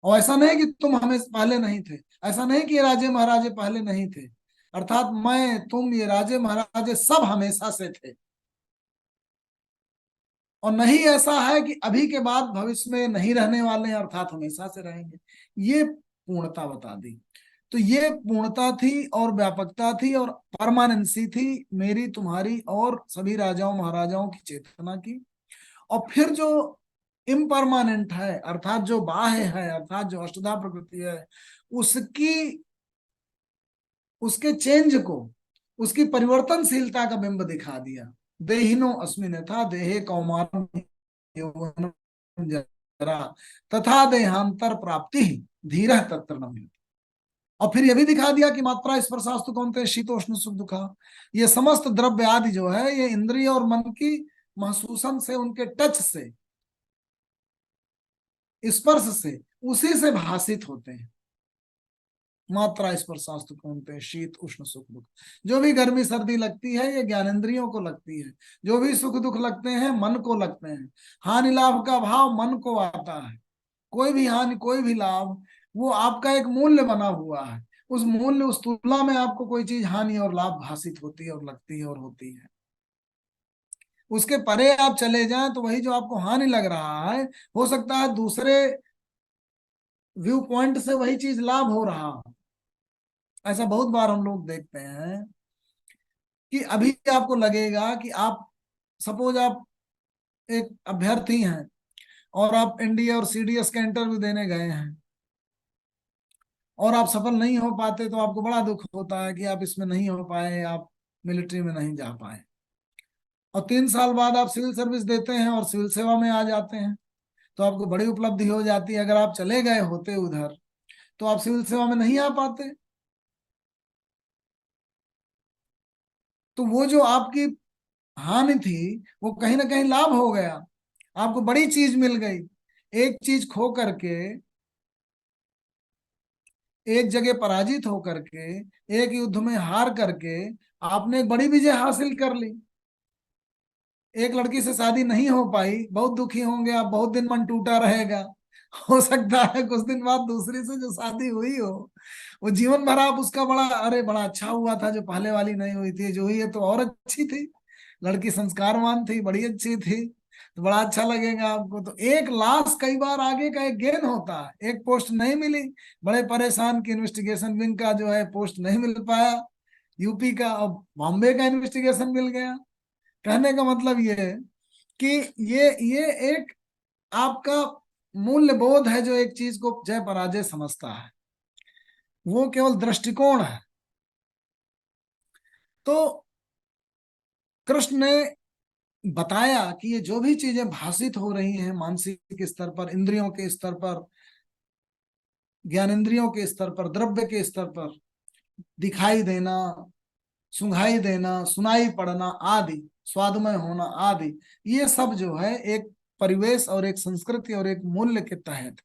और ऐसा नहीं कि तुम हमें पहले नहीं थे, ऐसा नहीं कि ये राजे महाराजे पहले नहीं थे, अर्थात मैं, तुम, ये राजे महाराजे सब हमेशा से थे। और नहीं ऐसा है कि अभी के बाद भविष्य में नहीं रहने वाले हैं, अर्थात हमेशा से रहेंगे। ये पूर्णता बता दी। तो ये पूर्णता थी और व्यापकता थी और परमानेंसी थी मेरी, तुम्हारी और सभी राजाओं महाराजाओं की चेतना की। और फिर जो इम्परमानेंट है, अर्थात जो बाह्य है, अर्थात जो अष्टधा प्रकृति है, उसकी, उसके चेंज को, उसकी परिवर्तनशीलता का बिंब दिखा दिया। देहिनो अस्मिन यथा देहे कौमारम यौवनम जरा तथा देहांतर प्राप्ति धीरः तत्र न मिलति। और फिर यह भी दिखा दिया कि मात्रा स्पर्शास्तु कौनते शीतोष्ण सुख दुखा, ये समस्त द्रव्य आदि जो है ये इंद्रिय और मन की महसूसन से, उनके टच से, स्पर्श से, उसी से भाषित होते हैं। मात्रा स्पर्शास्तु कौनते शीत उष्ण सुख दुख, जो भी गर्मी सर्दी लगती है ये ज्ञानेंद्रियों को लगती है, जो भी सुख दुख लगते हैं मन को लगते हैं। हानि लाभ का भाव मन को आता है। कोई भी हानि कोई भी लाभ वो आपका एक मूल्य बना हुआ है, उस मूल्य, उस तुलना में आपको कोई चीज हानि और लाभ भाषित होती है और लगती है और होती है। उसके परे आप चले जाएं तो वही जो आपको हानि लग रहा है, हो सकता है दूसरे व्यू पॉइंट से वही चीज लाभ हो रहा हो। ऐसा बहुत बार हम लोग देखते हैं कि अभी आपको लगेगा कि आप, सपोज आप एक अभ्यर्थी हैं और आप एनडीए और सीडीएस का इंटरव्यू देने गए हैं और आप सफल नहीं हो पाते, तो आपको बड़ा दुख होता है कि आप इसमें नहीं हो पाए, आप मिलिट्री में नहीं जा पाए। और 3 साल बाद आप सिविल सर्विस देते हैं और सिविल सेवा में आ जाते हैं, तो आपको बड़ी उपलब्धि हो जाती है। अगर आप चले गए होते उधर तो आप सिविल सेवा में नहीं आ पाते। तो वो जो आपकी हानि थी वो कहीं ना कहीं लाभ हो गया, आपको बड़ी चीज मिल गई। एक चीज खो करके, एक जगह पराजित होकर के, एक युद्ध में हार करके आपने एक बड़ी विजय हासिल कर ली। एक लड़की से शादी नहीं हो पाई, बहुत दुखी होंगे आप, बहुत दिन मन टूटा रहेगा। हो सकता है कुछ दिन बाद दूसरी से जो शादी हुई हो वो जीवन भर आप उसका बड़ा, अरे बड़ा अच्छा हुआ था जो पहले वाली नहीं हुई थी, जो हुई है तो और अच्छी थी, लड़की संस्कारवान थी, बड़ी अच्छी थी, तो बड़ा अच्छा लगेगा आपको। तो एक लॉस कई बार आगे का एक गेन होता है। एक पोस्ट नहीं मिली, बड़े परेशान की इन्वेस्टिगेशन विंग का जो है पोस्ट नहीं मिल पाया यूपी का, अब बॉम्बे का इन्वेस्टिगेशन मिल गया। कहने का मतलब ये है कि ये एक आपका मूल्य बोध है जो एक चीज को जय पराजय समझता है, वो केवल दृष्टिकोण है। तो कृष्ण ने बताया कि ये जो भी चीजें भाषित हो रही हैं मानसिक स्तर पर, इंद्रियों के स्तर पर, ज्ञानेंद्रियों के स्तर पर, द्रव्य के स्तर पर, दिखाई देना, सुंघाई देना, सुनाई पड़ना आदि, स्वादमय होना आदि, ये सब जो है एक परिवेश और एक संस्कृति और एक मूल्य के तहत।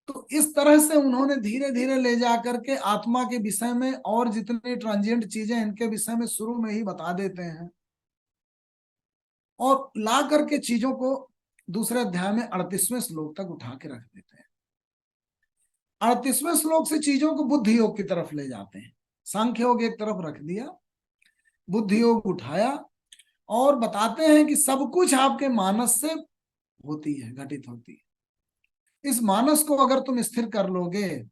तो इस तरह से उन्होंने धीरे धीरे ले जाकर के आत्मा के विषय में और जितनी ट्रांजिएंट चीजें इनके विषय में शुरू में ही बता देते हैं, और ला करके चीजों को दूसरे अध्याय में 38वें श्लोक तक उठा के रख देते हैं। 38वें श्लोक से चीजों को बुद्धि योग की तरफ ले जाते हैं। सांख्य योग एक तरफ रख दिया, बुद्धि योग उठाया, और बताते हैं कि सब कुछ आपके मानस से होती है, घटित होती है। इस मानस को अगर तुम स्थिर कर लोगे,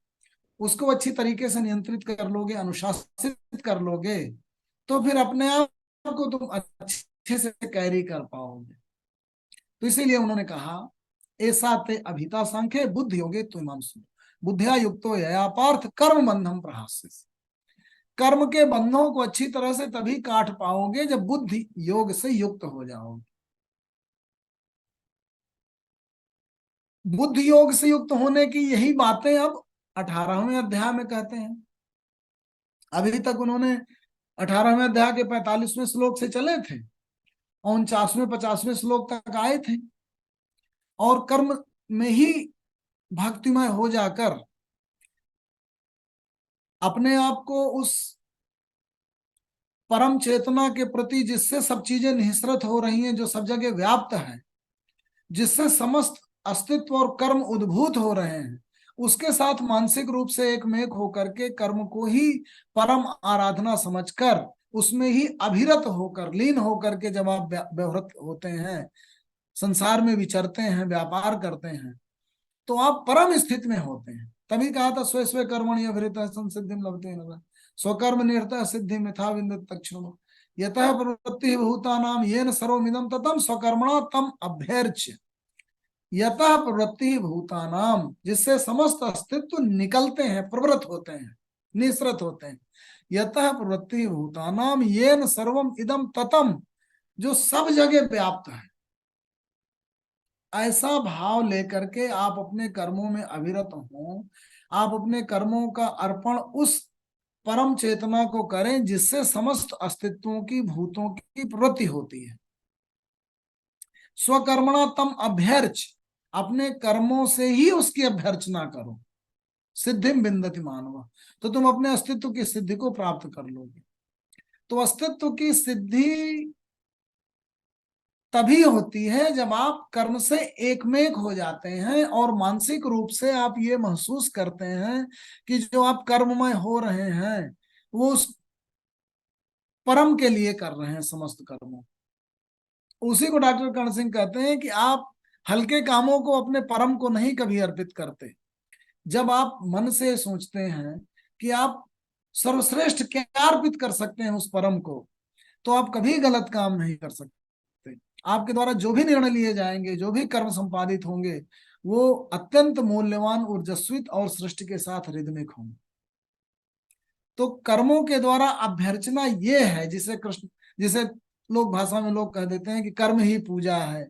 उसको अच्छी तरीके से नियंत्रित कर लोगे, अनुशासित कर लोगे, तो फिर अपने आप को तुम अच्छे से कैरी कर पाओगे। तो इसीलिए उन्होंने कहा ऐसा ते अभिता सांख्य बुद्धि योगे तुम बुद्धिया युक्तो यया पार्थ कर्म बंधम प्रहास्य। कर्म के बंधों को अच्छी तरह से तभी काट पाओगे जब बुद्धि योग से युक्त हो जाओगे। बुद्धि योग से युक्त होने की यही बातें अब 18वें अध्याय में कहते हैं। अभी तक उन्होंने 18वें अध्याय के 45वें श्लोक से चले थे, 49वें 50वें श्लोक तक आए थे, और कर्म में ही भक्तिमय हो जाकर अपने आप को उस परम चेतना के प्रति, जिससे सब चीजें निःसृत हो रही हैं, जो सब जगह व्याप्त है, जिससे समस्त अस्तित्व और कर्म उद्भूत हो रहे हैं, उसके साथ मानसिक रूप से एक में एक होकर के कर्म को ही परम आराधना समझकर उसमें ही अभिरत होकर, लीन होकर के जब आप व्यवहृत होते हैं, संसार में विचरते हैं, व्यापार करते हैं, तो आप परम स्थिति में होते हैं। तभी कहा था स्व स्व कर्मणि अभिरत संसिद्धिम लभते नरः स्वकर्म निरतः सिद्धि मिथा विन्दति तच्छृणु यतः प्रवृत्ति भूतानाम येन सर्वमिदं ततं स्वकर्मणा तम अभ्यर्च्य। यतः प्रवृत्ति भूतानाम, जिससे समस्त अस्तित्व निकलते हैं, प्रवृत्त होते हैं, निसृत होते हैं। यतः प्रवृत्ति भूतानाम येन सर्वम इदम ततम, जो सब जगह व्याप्त है। ऐसा भाव लेकर के आप अपने कर्मों में अविरत हो, आप अपने कर्मों का अर्पण उस परम चेतना को करें जिससे समस्त अस्तित्वों की, भूतों की प्रवृत्ति होती है। स्वकर्मणा तम अभ्यर्च, अपने कर्मों से ही उसकी अभ्यर्चना करो। सिद्धिम विन्दति मानव, तो तुम अपने अस्तित्व की सिद्धि को प्राप्त कर लोगे। तो अस्तित्व की सिद्धि तभी होती है जब आप कर्म से एक में एक हो जाते हैं और मानसिक रूप से आप ये महसूस करते हैं कि जो आप कर्ममय हो रहे हैं वो उस परम के लिए कर रहे हैं समस्त कर्मों। उसी को डॉक्टर कर्ण सिंह कहते हैं कि आप हल्के कामों को अपने परम को नहीं कभी अर्पित करते। जब आप मन से सोचते हैं कि आप सर्वश्रेष्ठ क्या अर्पित कर सकते हैं उस परम को, तो आप कभी गलत काम नहीं कर सकते। आपके द्वारा जो भी निर्णय लिए जाएंगे, जो भी कर्म संपादित होंगे, वो अत्यंत मूल्यवान, ऊर्जस्वित और सृष्टि के साथ रिदमिक होंगे। तो कर्मों के द्वारा अभ्यर्चना ये है जिसे कृष्ण, जिसे लोग भाषा में लोग कह देते हैं कि कर्म ही पूजा है।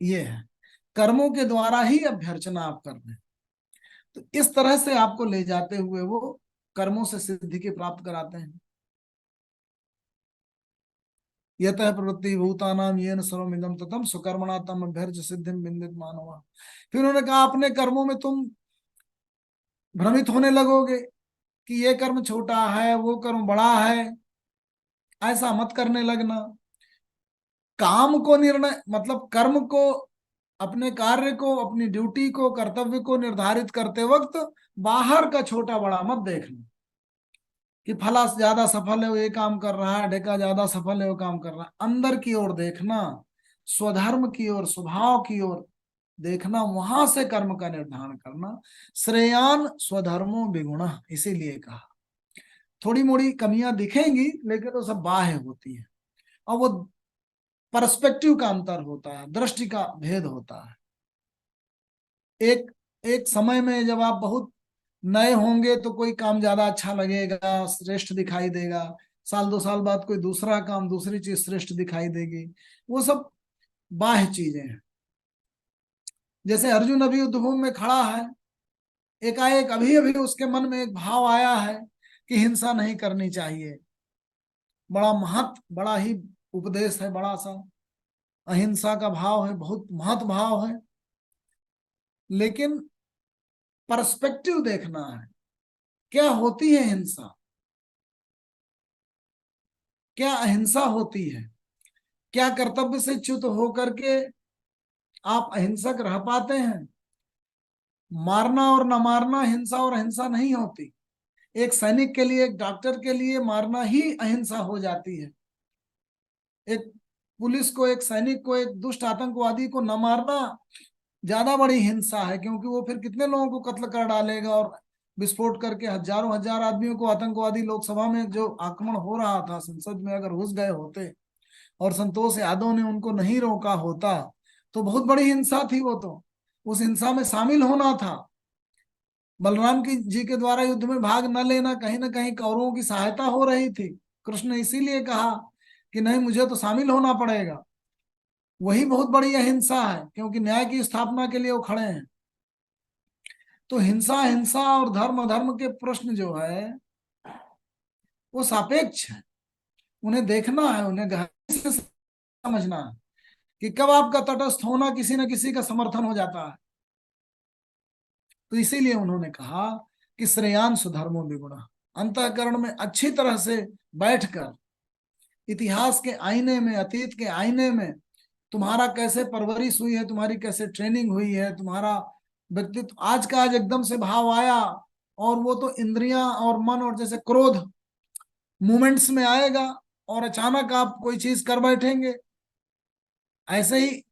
ये है, कर्मों के द्वारा ही अभ्यर्चना आप कर रहे हैं। तो इस तरह से आपको ले जाते हुए वो कर्मों से सिद्धि के प्राप्त कराते हैं। यतः प्रवृत्ति भूतानाम येन सर्वमिदं ततं स्वकर्मणा तम अभ्यर्च्य सिद्धिं विन्दति मानव। फिर उन्होंने कहा अपने कर्मों में तुम भ्रमित होने लगोगे कि ये कर्म छोटा है, वो कर्म बड़ा है, ऐसा मत करने लगना। काम को निर्णय, मतलब कर्म को, अपने कार्य को, अपनी ड्यूटी को, कर्तव्य को निर्धारित करते वक्त बाहर का छोटा बड़ा मत देखना कि फला ज्यादा सफल है वो ये काम कर रहा है, ढेका ज्यादा सफल है वो काम कर रहा है। अंदर की ओर देखना, स्वधर्म की ओर, स्वभाव की ओर देखना, वहां से कर्म का निर्धारण करना। श्रेयान स्वधर्मो विगुण, इसीलिए कहा थोड़ी मोड़ी कमियां दिखेंगी, लेकिन वो सब बाह्य होती है, और वो पर्सपेक्टिव का अंतर होता है, दृष्टि का भेद होता है। एक एक समय में जब आप बहुत नए होंगे तो कोई काम ज्यादा अच्छा लगेगा, श्रेष्ठ दिखाई देगा। साल 2 साल बाद कोई दूसरा काम, दूसरी चीज श्रेष्ठ दिखाई देगी। वो सब बाह्य चीजें हैं। जैसे अर्जुन अभी युद्धभूमि में खड़ा है, एकाएक अभी अभी उसके मन में एक भाव आया है कि हिंसा नहीं करनी चाहिए। बड़ा ही उपदेश है, बड़ा सा अहिंसा का भाव है, बहुत महत भाव है। लेकिन पर्सपेक्टिव देखना है, क्या होती है हिंसा, क्या अहिंसा होती है, क्या कर्तव्य से च्युत होकर के आप अहिंसक रह पाते हैं। मारना और न मारना हिंसा और अहिंसा नहीं होती। एक सैनिक के लिए, एक डॉक्टर के लिए मारना ही अहिंसा हो जाती है। एक पुलिस को, एक सैनिक को, एक दुष्ट आतंकवादी को न मारना ज्यादा बड़ी हिंसा है, क्योंकि वो फिर कितने लोगों को कत्ल कर डालेगा और विस्फोट करके हजारों हजार आदमियों को, आतंकवादी लोकसभा में जो आक्रमण हो रहा था, संसद में अगर घुस गए होते और संतोष यादव ने उनको नहीं रोका होता तो बहुत बड़ी हिंसा थी वो तो। उस हिंसा में शामिल होना था। बलराम की जी के द्वारा युद्ध में भाग न लेना, कहीं ना कहीं कौरवों की सहायता हो रही थी। कृष्ण ने इसीलिए कहा कि नहीं, मुझे तो शामिल होना पड़ेगा। वही बहुत बड़ी अहिंसा है, क्योंकि न्याय की स्थापना के लिए वो खड़े हैं। तो हिंसा हिंसा और धर्म धर्म के प्रश्न जो है वो सापेक्ष है। उन्हें देखना है, उन्हें गहराई से समझना है कि कब आपका तटस्थ होना किसी न किसी का समर्थन हो जाता है। तो इसीलिए उन्होंने कहा कि श्रेयांश धर्मो विगुणः, अंतःकरण में अच्छी तरह से बैठकर इतिहास के आईने में, अतीत के आईने में तुम्हारा कैसे परवरिश हुई है, तुम्हारी कैसे ट्रेनिंग हुई है, तुम्हारा व्यक्तित्व आज का आज एकदम से भाव आया और वो तो इंद्रियां और मन और जैसे क्रोध मोमेंट्स में आएगा और अचानक आप कोई चीज कर बैठेंगे। ऐसे ही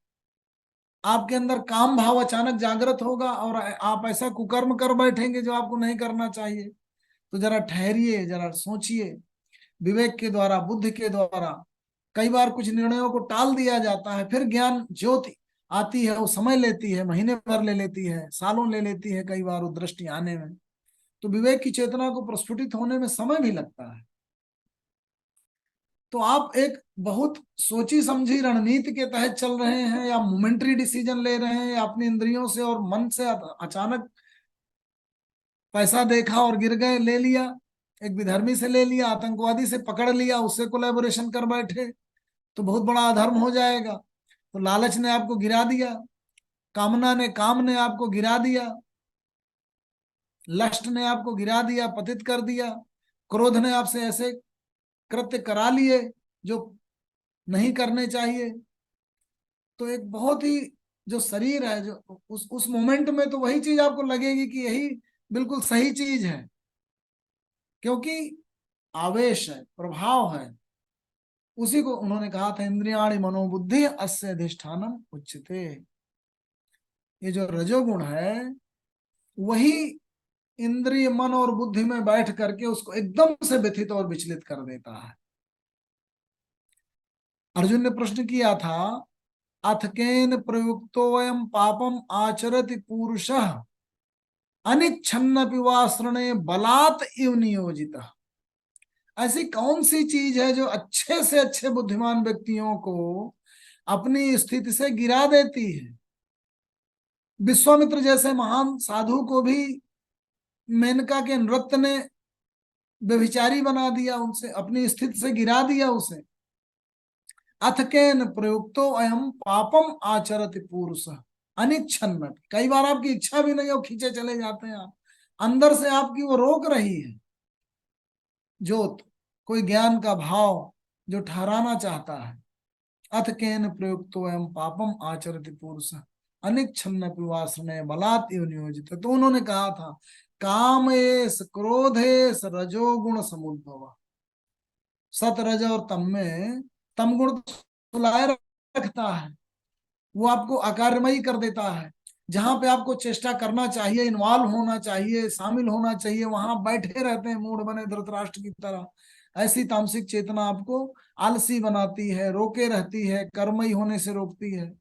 आपके अंदर काम भाव अचानक जागृत होगा और आप ऐसा कुकर्म कर बैठेंगे जो आपको नहीं करना चाहिए। तो जरा ठहरिए, जरा सोचिए। विवेक के द्वारा, बुद्धि के द्वारा कई बार कुछ निर्णयों को टाल दिया जाता है, फिर ज्ञान ज्योति आती है। वो समय लेती है, महीने भर ले लेती है, सालों ले लेती है कई बार वो दृष्टि आने में। तो विवेक की चेतना को प्रस्फुटित होने में समय भी लगता है। तो आप एक बहुत सोची समझी रणनीति के तहत चल रहे हैं, या मोमेंट्री डिसीजन ले रहे हैं, या अपनी इंद्रियों से और मन से अचानक पैसा देखा और गिर गए, ले लिया, एक विधर्मी से ले लिया, आतंकवादी से पकड़ लिया, उससे कोलैबोरेशन कर बैठे, तो बहुत बड़ा अधर्म हो जाएगा। तो लालच ने आपको गिरा दिया, काम ने आपको गिरा दिया, लस्ट ने आपको गिरा दिया, पतित कर दिया, क्रोध ने आपसे ऐसे कृत्य करा लिए जो नहीं करने चाहिए। तो एक बहुत ही जो शरीर है, जो उस मोमेंट में तो वही चीज आपको लगेगी कि यही बिल्कुल सही चीज है, क्योंकि आवेश है, प्रभाव है। उसी को उन्होंने कहा था, इंद्रियाणि मनोबुद्धि अस्य अधिष्ठानम उच्यते। ये जो रजोगुण है वही इंद्रिय, मन और बुद्धि में बैठ करके उसको एकदम से व्यथित और विचलित कर देता है। अर्जुन ने प्रश्न किया था, अथ केन प्रयुक्तोऽयं पापम आचरति पुरुषः अनिच्छन्नपि वा शृणे बलात् इव नियोजितः। ऐसी कौन सी चीज है जो अच्छे से अच्छे बुद्धिमान व्यक्तियों को अपनी स्थिति से गिरा देती है। विश्वामित्र जैसे महान साधु को भी मेनका के नृत्य ने व्यभिचारी बना दिया, उनसे अपनी स्थिति से गिरा दिया उसे। अथ केन प्रयुक्तो अयम पापम आचरति पुरुष अनिच्छन्न। कई बार आपकी इच्छा भी नहीं हो, खींचे चले जाते हैं आप, अंदर से आपकी वो रोक रही है ज्योत, कोई ज्ञान का भाव जो ठहराना चाहता है। अथ केन प्रयुक्तो अयम पापम आचरति पुरुष अनिच्छन्न पिवासने बलात् इव नियोजित। तो उन्होंने कहा था, कामेश क्रोधेश रजोगुण समुद्भव। सत रज और तम में तम गुण सुलाए रखता है, वो आपको अकार्यमयी कर देता है। जहां पे आपको चेष्टा करना चाहिए, इन्वॉल्व होना चाहिए, शामिल होना चाहिए, वहां बैठे रहते हैं मूढ़ बने धृतराष्ट्र की तरह। ऐसी तामसिक चेतना आपको आलसी बनाती है, रोके रहती है, कर्मई होने से रोकती है।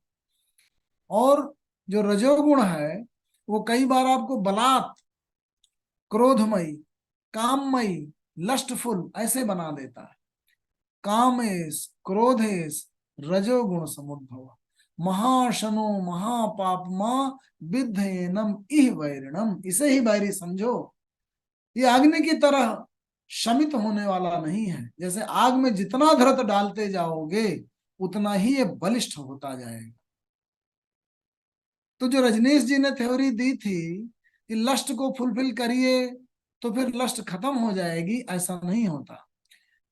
और जो रजोगुण है वो कई बार आपको बलात्, क्रोधमयी, काममयी, लस्टफुल ऐसे बना देता है। कामेश क्रोधेश रजोगुण समुद्भव महाशनो महापापमा विद्धेनम इह वैरिणम। इसे ही वैरी समझो। ये अग्नि की तरह शमित होने वाला नहीं है। जैसे आग में जितना धृत डालते जाओगे उतना ही ये बलिष्ठ होता जाएगा। तो जो रजनीश जी ने थ्योरी दी थी कि लस्ट को फुलफिल करिए तो फिर लस्ट खत्म हो जाएगी, ऐसा नहीं होता।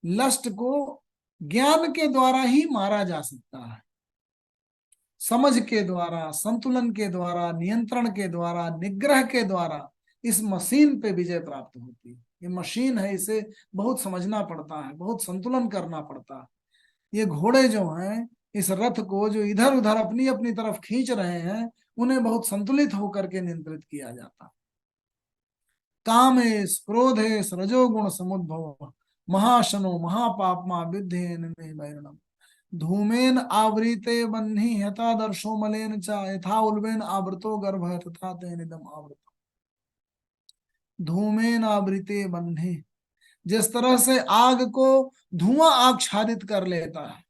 लस्ट को ज्ञान के द्वारा ही मारा जा सकता है, समझ के द्वारा, संतुलन के द्वारा, नियंत्रण के द्वारा, निग्रह के द्वारा इस मशीन पे विजय प्राप्त होती है। ये मशीन है, इसे बहुत समझना पड़ता है, बहुत संतुलन करना पड़ता है। ये घोड़े जो हैं इस रथ को जो इधर उधर अपनी अपनी तरफ खींच रहे हैं, उन्हें बहुत संतुलित होकर के नियंत्रित किया जाता। कामेश क्रोधेश रजोगुण समुद्भव महाशनो महापापमा विद्धेन मे वैरणम धूमेन आवृते बन्ही यथा दर्शो मलेन च यथा उल्बेन आवृतो गर्भ तथा तेनिदम आवृत। धूमेन आवृते बन्ही, जिस तरह से आग को धुआं आच्छादित कर लेता है,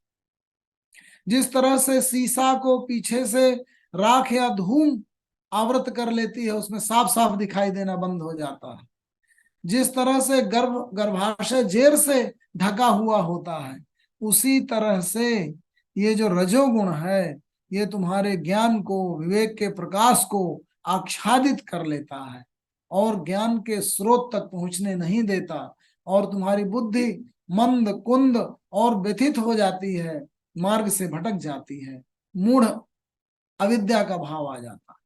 जिस तरह से शीशा को पीछे से राख या धूम आवृत कर लेती है, उसमें साफ साफ दिखाई देना बंद हो जाता है, जिस तरह से गर्भाशय जेर से ढका हुआ होता है, उसी तरह से ये जो रजोगुण है ये तुम्हारे ज्ञान को, विवेक के प्रकाश को आच्छादित कर लेता है और ज्ञान के स्रोत तक पहुंचने नहीं देता, और तुम्हारी बुद्धि मंद कुंद और व्यथित हो जाती है, मार्ग से भटक जाती है, मूढ़ अविद्या का भाव आ जाता है।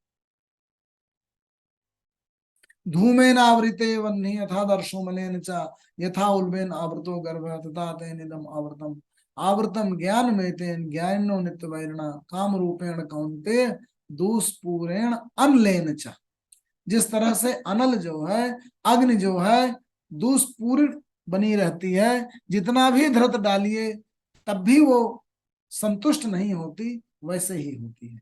धूमेन आवृते वह्नि यथा दर्शो मलेन च यथा उल्बेन आवृतो गर्भ तथा तेनिदम आवृतम आवृतम ज्ञान में तेन ज्ञानो नित्य वैरणा काम रूपेण कौन्ते दुष्पूरेण अनलेन च। जिस तरह से अनल जो है, अग्नि जो है दुष्पूर्ण बनी रहती है, जितना भी धृत डालिए तब भी वो संतुष्ट नहीं होती, वैसे ही होती है।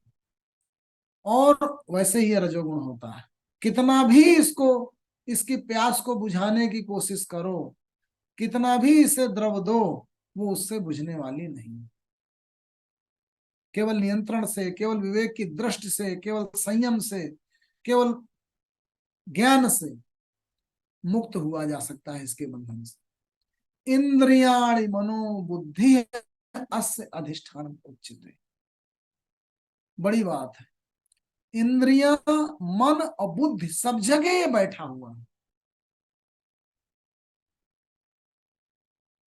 और वैसे ही रजोगुण होता है, कितना भी इसको, इसकी प्यास को बुझाने की कोशिश करो, कितना भी इसे द्रव दो, वो उससे बुझने वाली नहीं। केवल नियंत्रण से, केवल विवेक की दृष्टि से, केवल संयम से, केवल ज्ञान से मुक्त हुआ जा सकता है इसके बंधन से। इंद्रियाणि मनो बुद्धि अस्य अधिष्ठान उच्यते। बड़ी बात है, इंद्रिया, मन और बुद्धि सब जगह ये बैठा हुआ है।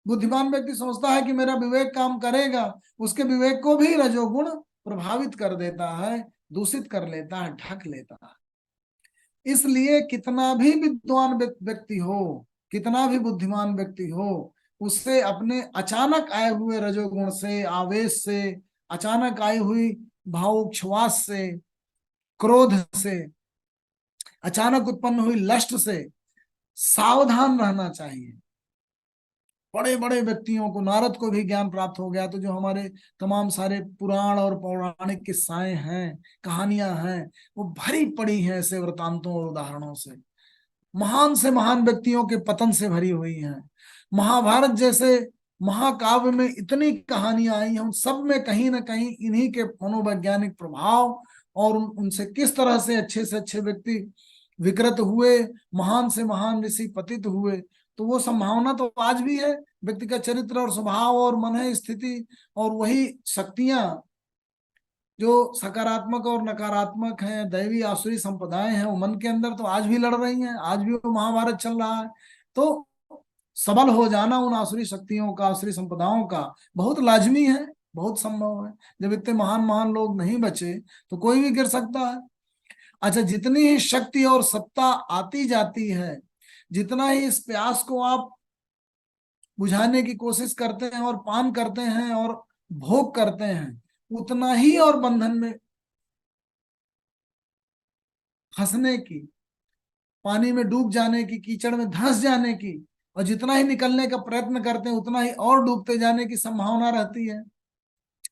बुद्धिमान व्यक्ति सोचता है कि मेरा विवेक काम करेगा, उसके विवेक को भी रजोगुण प्रभावित कर देता है, दूषित कर लेता है, ढक लेता है। इसलिए कितना भी विद्वान व्यक्ति हो, कितना भी बुद्धिमान व्यक्ति हो, उससे अपने अचानक आए हुए रजोगुण से, आवेश से, अचानक आई हुई भावोच्छ्वास से, क्रोध से, अचानक उत्पन्न हुई लस्ट से सावधान रहना चाहिए। बड़े बड़े व्यक्तियों को, नारद को भी ज्ञान प्राप्त हो गया, तो जो हमारे तमाम सारे पुराण और पौराणिक किस्साएं हैं, कहानियां हैं, वो भरी पड़ी हैं ऐसे वृतांतों और उदाहरणों से। महान से महान व्यक्तियों के पतन से भरी हुई हैं। महाभारत जैसे महाकाव्य में इतनी कहानियां आई हैं, उन सब में कहीं ना कहीं इन्हीं के मनोवैज्ञानिक प्रभाव और उनसे किस तरह से अच्छे व्यक्ति विकृत हुए, महान से महान ऋषि पतित हुए। तो वो संभावना तो आज भी है, व्यक्ति का चरित्र और स्वभाव और मन है स्थिति, और वही शक्तियां जो सकारात्मक और नकारात्मक हैं, दैवी आसुरी संप्रदाय हैं, वो मन के अंदर तो आज भी लड़ रही हैं, आज भी वो महाभारत चल रहा है। तो सबल हो जाना उन आसुरी शक्तियों का, आसुरी संप्रदायों का बहुत लाजमी है, बहुत संभव है। जब इतने महान महान लोग नहीं बचे तो कोई भी गिर सकता है। अच्छा, जितनी ही शक्ति और सत्ता आती जाती है, जितना ही इस प्यास को आप बुझाने की कोशिश करते हैं और पान करते हैं और भोग करते हैं, उतना ही और बंधन में फंसने की, पानी में डूब जाने की, कीचड़ में धंस जाने की, और जितना ही निकलने का प्रयत्न करते हैं उतना ही और डूबते जाने की संभावना रहती है।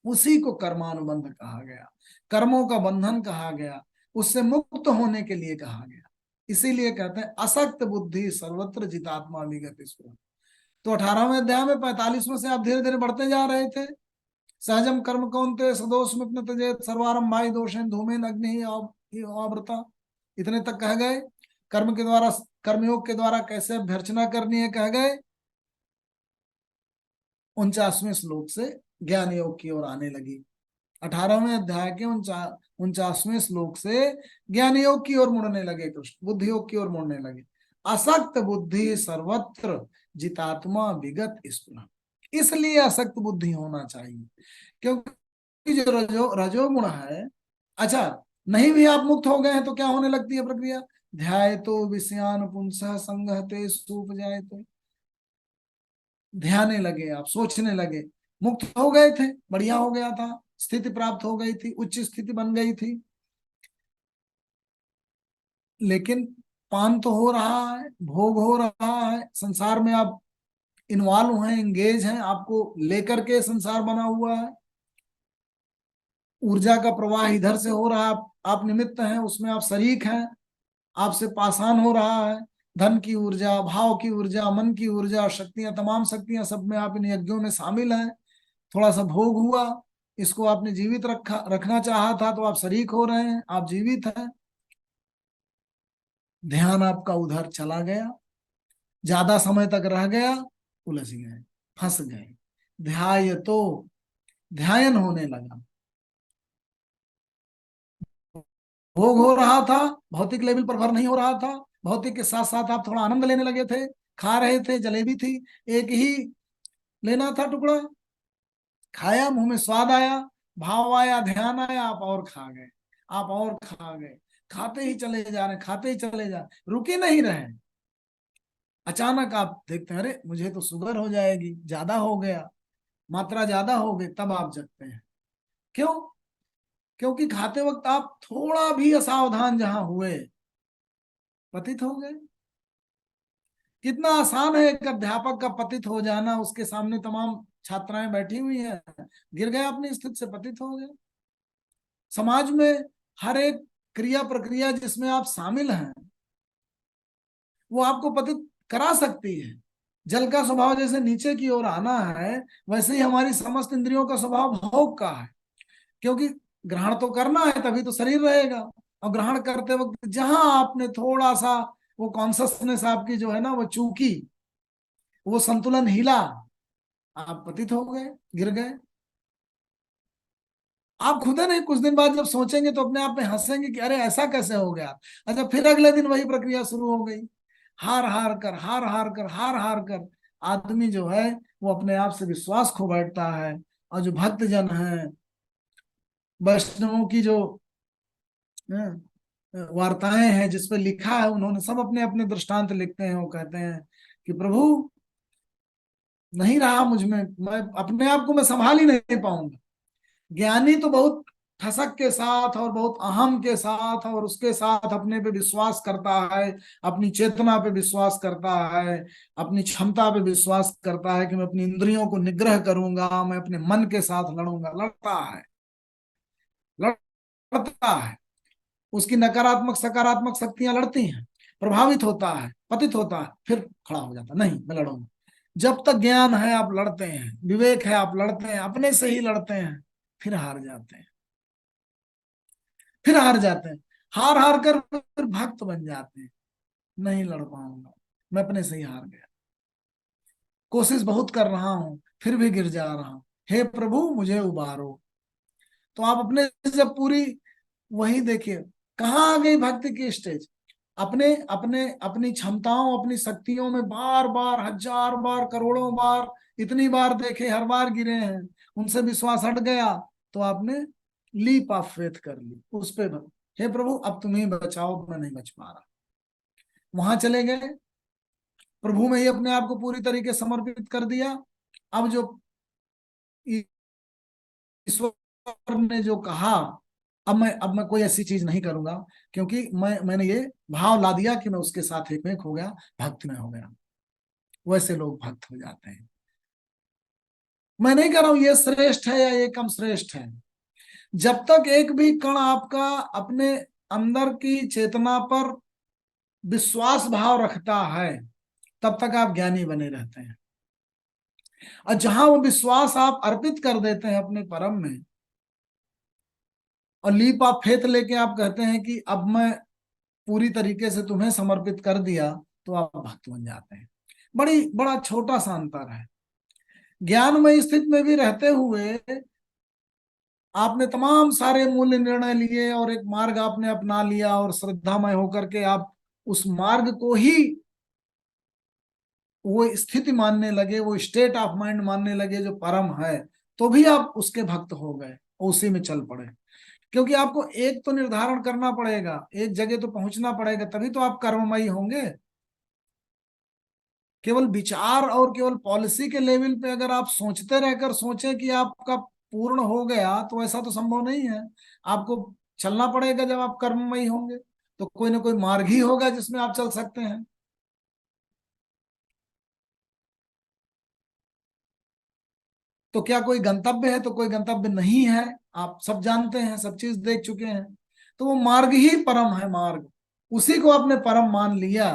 उसी को कर्मानुबंध कहा गया, कर्मों का बंधन कहा गया, उससे मुक्त होने के लिए कहा गया। इसीलिए कहते हैं असक्त बुद्धि सर्वत्र जितात्मा विगत स्पृह। तो 18वें अध्याय में 45वें से आप धीरे धीरे बढ़ते जा रहे थे। सहजम कर्म कौन्ते सदोष मित्न त्यजेत सर्वारंभ भाई दोषेन धूमेन अग्नि आवृता, इतने तक कह गए। कर्म के द्वारा, कर्मयोग के द्वारा कैसे अभ्यर्चना करनी है कह गए। 49वें श्लोक से ज्ञान योग की ओर आने लगी। 18वें अध्याय के 49वें श्लोक से ज्ञान योग की ओर मुड़ने लगे कृष्ण, बुद्धि योग की ओर मुड़ने लगे। असक्त बुद्धि सर्वत्र जितात्मा विगत स्पृह, इसलिए असक्त बुद्धि होना चाहिए, क्योंकि जो रजोगुण है, अच्छा नहीं भी आप मुक्त हो गए हैं तो क्या होने लगती है प्रक्रिया, ध्यायतो विषयान पुंसः संगहते सूपजायते, ध्याने लगे आप, सोचने लगे। मुक्त हो गए थे, बढ़िया हो गया था, स्थिति प्राप्त हो गई थी, उच्च स्थिति बन गई थी, लेकिन पान तो हो रहा है, भोग हो रहा है, संसार में आप इन्वॉल्व हैं, एंगेज हैं, आपको लेकर के संसार बना हुआ है, ऊर्जा का प्रवाह इधर से हो रहा है, आप निमित्त हैं, उसमें आप शरीक हैं, आपसे पासान हो रहा है, धन की ऊर्जा, भाव की ऊर्जा, मन की ऊर्जा, शक्तियां, तमाम शक्तियां, सब में आप इन यज्ञों में शामिल हैं। थोड़ा सा भोग हुआ, इसको आपने जीवित रखना चाहा था तो आप शरीक हो रहे हैं, आप जीवित हैं। ध्यान आपका उधर चला गया, ज्यादा समय तक रह गया, उलझ गए, फंस गए। ध्याय तो ध्यान होने लगा, भोग हो रहा था, भौतिक लेवल पर भर नहीं हो रहा था, भौतिक के साथ साथ आप थोड़ा आनंद लेने लगे थे, खा रहे थे, जलेबी थी, एक ही लेना था टुकड़ा, खाया, मुंह में स्वाद आया, भाव आया, ध्यान आया, आप और खा गए, आप और खा गए, खाते ही चले जा रहे, खाते ही चले जा रहे, रुके नहीं रहे। अचानक आप देखते हैं अरे मुझे तो शुगर हो जाएगी, ज्यादा हो गया, मात्रा ज्यादा हो गई, तब आप जगते हैं। क्यों? क्योंकि खाते वक्त आप थोड़ा भी असावधान जहां हुए, पतित हो गए। कितना आसान है एक अध्यापक का पतित हो जाना, उसके सामने तमाम छात्राएं बैठी हुई हैं, गिर गए, अपनी स्थिति से पतित हो गए। समाज में हर एक क्रिया प्रक्रिया जिसमें आप शामिल हैं वो आपको पतित करा सकती है। जल का स्वभाव जैसे नीचे की ओर आना है, वैसे ही हमारी समस्त इंद्रियों का स्वभाव भोग का है, क्योंकि ग्रहण तो करना है तभी तो शरीर रहेगा। और ग्रहण करते वक्त जहां आपने थोड़ा सा वो कॉन्सियसनेस आपकी जो है ना वो चूकी, वो संतुलन हिला, आप पतित हो गए, गिर गए। आप खुद नहीं, कुछ दिन बाद जब सोचेंगे तो अपने आप में हंसेंगे कि अरे ऐसा कैसे हो गया। अच्छा, फिर अगले दिन वही प्रक्रिया शुरू हो गई। हार हार कर, हार हार कर, हार हार कर आदमी जो है वो अपने आप से विश्वास खो बैठता है। और जो भक्त जन है, वैष्णवों की जो वार्ताएं हैं जिसपे लिखा है, उन्होंने सब अपने अपने दृष्टांत लिखते हैं। वो कहते हैं कि प्रभु नहीं रहा मुझ में, मैं अपने आप को मैं संभाल ही नहीं पाऊंगा। ज्ञानी तो बहुत ठसक के साथ और बहुत अहम के साथ और उसके साथ अपने पे विश्वास करता है, अपनी चेतना पे विश्वास करता है, अपनी क्षमता पे विश्वास करता है कि मैं अपनी इंद्रियों को निग्रह करूंगा, मैं अपने मन के साथ लड़ूंगा, लड़ता है, लड़ता है, उसकी नकारात्मक सकारात्मक शक्तियां लड़ती हैं, प्रभावित होता है, पतित होता है, फिर खड़ा हो जाता, नहीं मैं लड़ूंगा। जब तक ज्ञान है आप लड़ते हैं, विवेक है आप लड़ते हैं, अपने से ही लड़ते हैं, फिर हार जाते हैं, फिर हार जाते हैं, हार हार कर फिर भक्त बन जाते हैं। नहीं लड़ पाऊंगा, मैं अपने से ही हार गया, कोशिश बहुत कर रहा हूं फिर भी गिर जा रहा हूं, हे प्रभु मुझे उबारो। तो आप अपने जब पूरी, वही देखिए कहाँ आ गई भक्ति की स्टेज। अपने अपने अपनी क्षमताओं, अपनी शक्तियों में बार बार, हजार बार, करोड़ों बार, इतनी बार देखे, हर बार गिरे हैं, उनसे विश्वास हट गया, तो आपने लीप ऑफ फेथ कर ली उस पे, हे प्रभु अब तुम ही बचाओ, मैं नहीं बच पा रहा। वहां चले गए, प्रभु में ही अपने आप को पूरी तरीके समर्पित कर दिया। अब जो ईश्वर ने जो कहा अब मैं कोई ऐसी चीज नहीं करूंगा, क्योंकि मैंने ये भाव ला दिया कि मैं उसके साथ एक हो गया, भक्ति में हो गया। वैसे लोग भक्त हो जाते हैं। मैं नहीं कह रहा हूं ये श्रेष्ठ है या ये कम श्रेष्ठ है। जब तक एक भी कण आपका अपने अंदर की चेतना पर विश्वास भाव रखता है, तब तक आप ज्ञानी बने रहते हैं। और जहां वो विश्वास आप अर्पित कर देते हैं अपने परम में, और लीप आप फेत लेके आप कहते हैं कि अब मैं पूरी तरीके से तुम्हें समर्पित कर दिया, तो आप भक्त बन जाते हैं। बड़ा छोटा सा अंतर है। ज्ञानमय स्थिति में भी रहते हुए आपने तमाम सारे मूल्य निर्णय लिए और एक मार्ग आपने अपना लिया, और श्रद्धामय होकर के आप उस मार्ग को ही वो स्थिति मानने लगे, वो स्टेट ऑफ माइंड मानने लगे जो परम है, तो भी आप उसके भक्त हो गए, उसी में चल पड़े। क्योंकि आपको एक तो निर्धारण करना पड़ेगा, एक जगह तो पहुंचना पड़ेगा, तभी तो आप कर्ममयी होंगे। केवल विचार और केवल पॉलिसी के लेवल पे अगर आप सोचते रहकर सोचें कि आपका पूर्ण हो गया, तो ऐसा तो संभव नहीं है। आपको चलना पड़ेगा। जब आप कर्ममयी होंगे तो कोई ना कोई मार्ग ही होगा जिसमें आप चल सकते हैं। तो क्या कोई गंतव्य है? तो कोई गंतव्य नहीं है। आप सब जानते हैं, सब चीज देख चुके हैं। तो वो मार्ग ही परम है। मार्ग उसी को आपने परम मान लिया,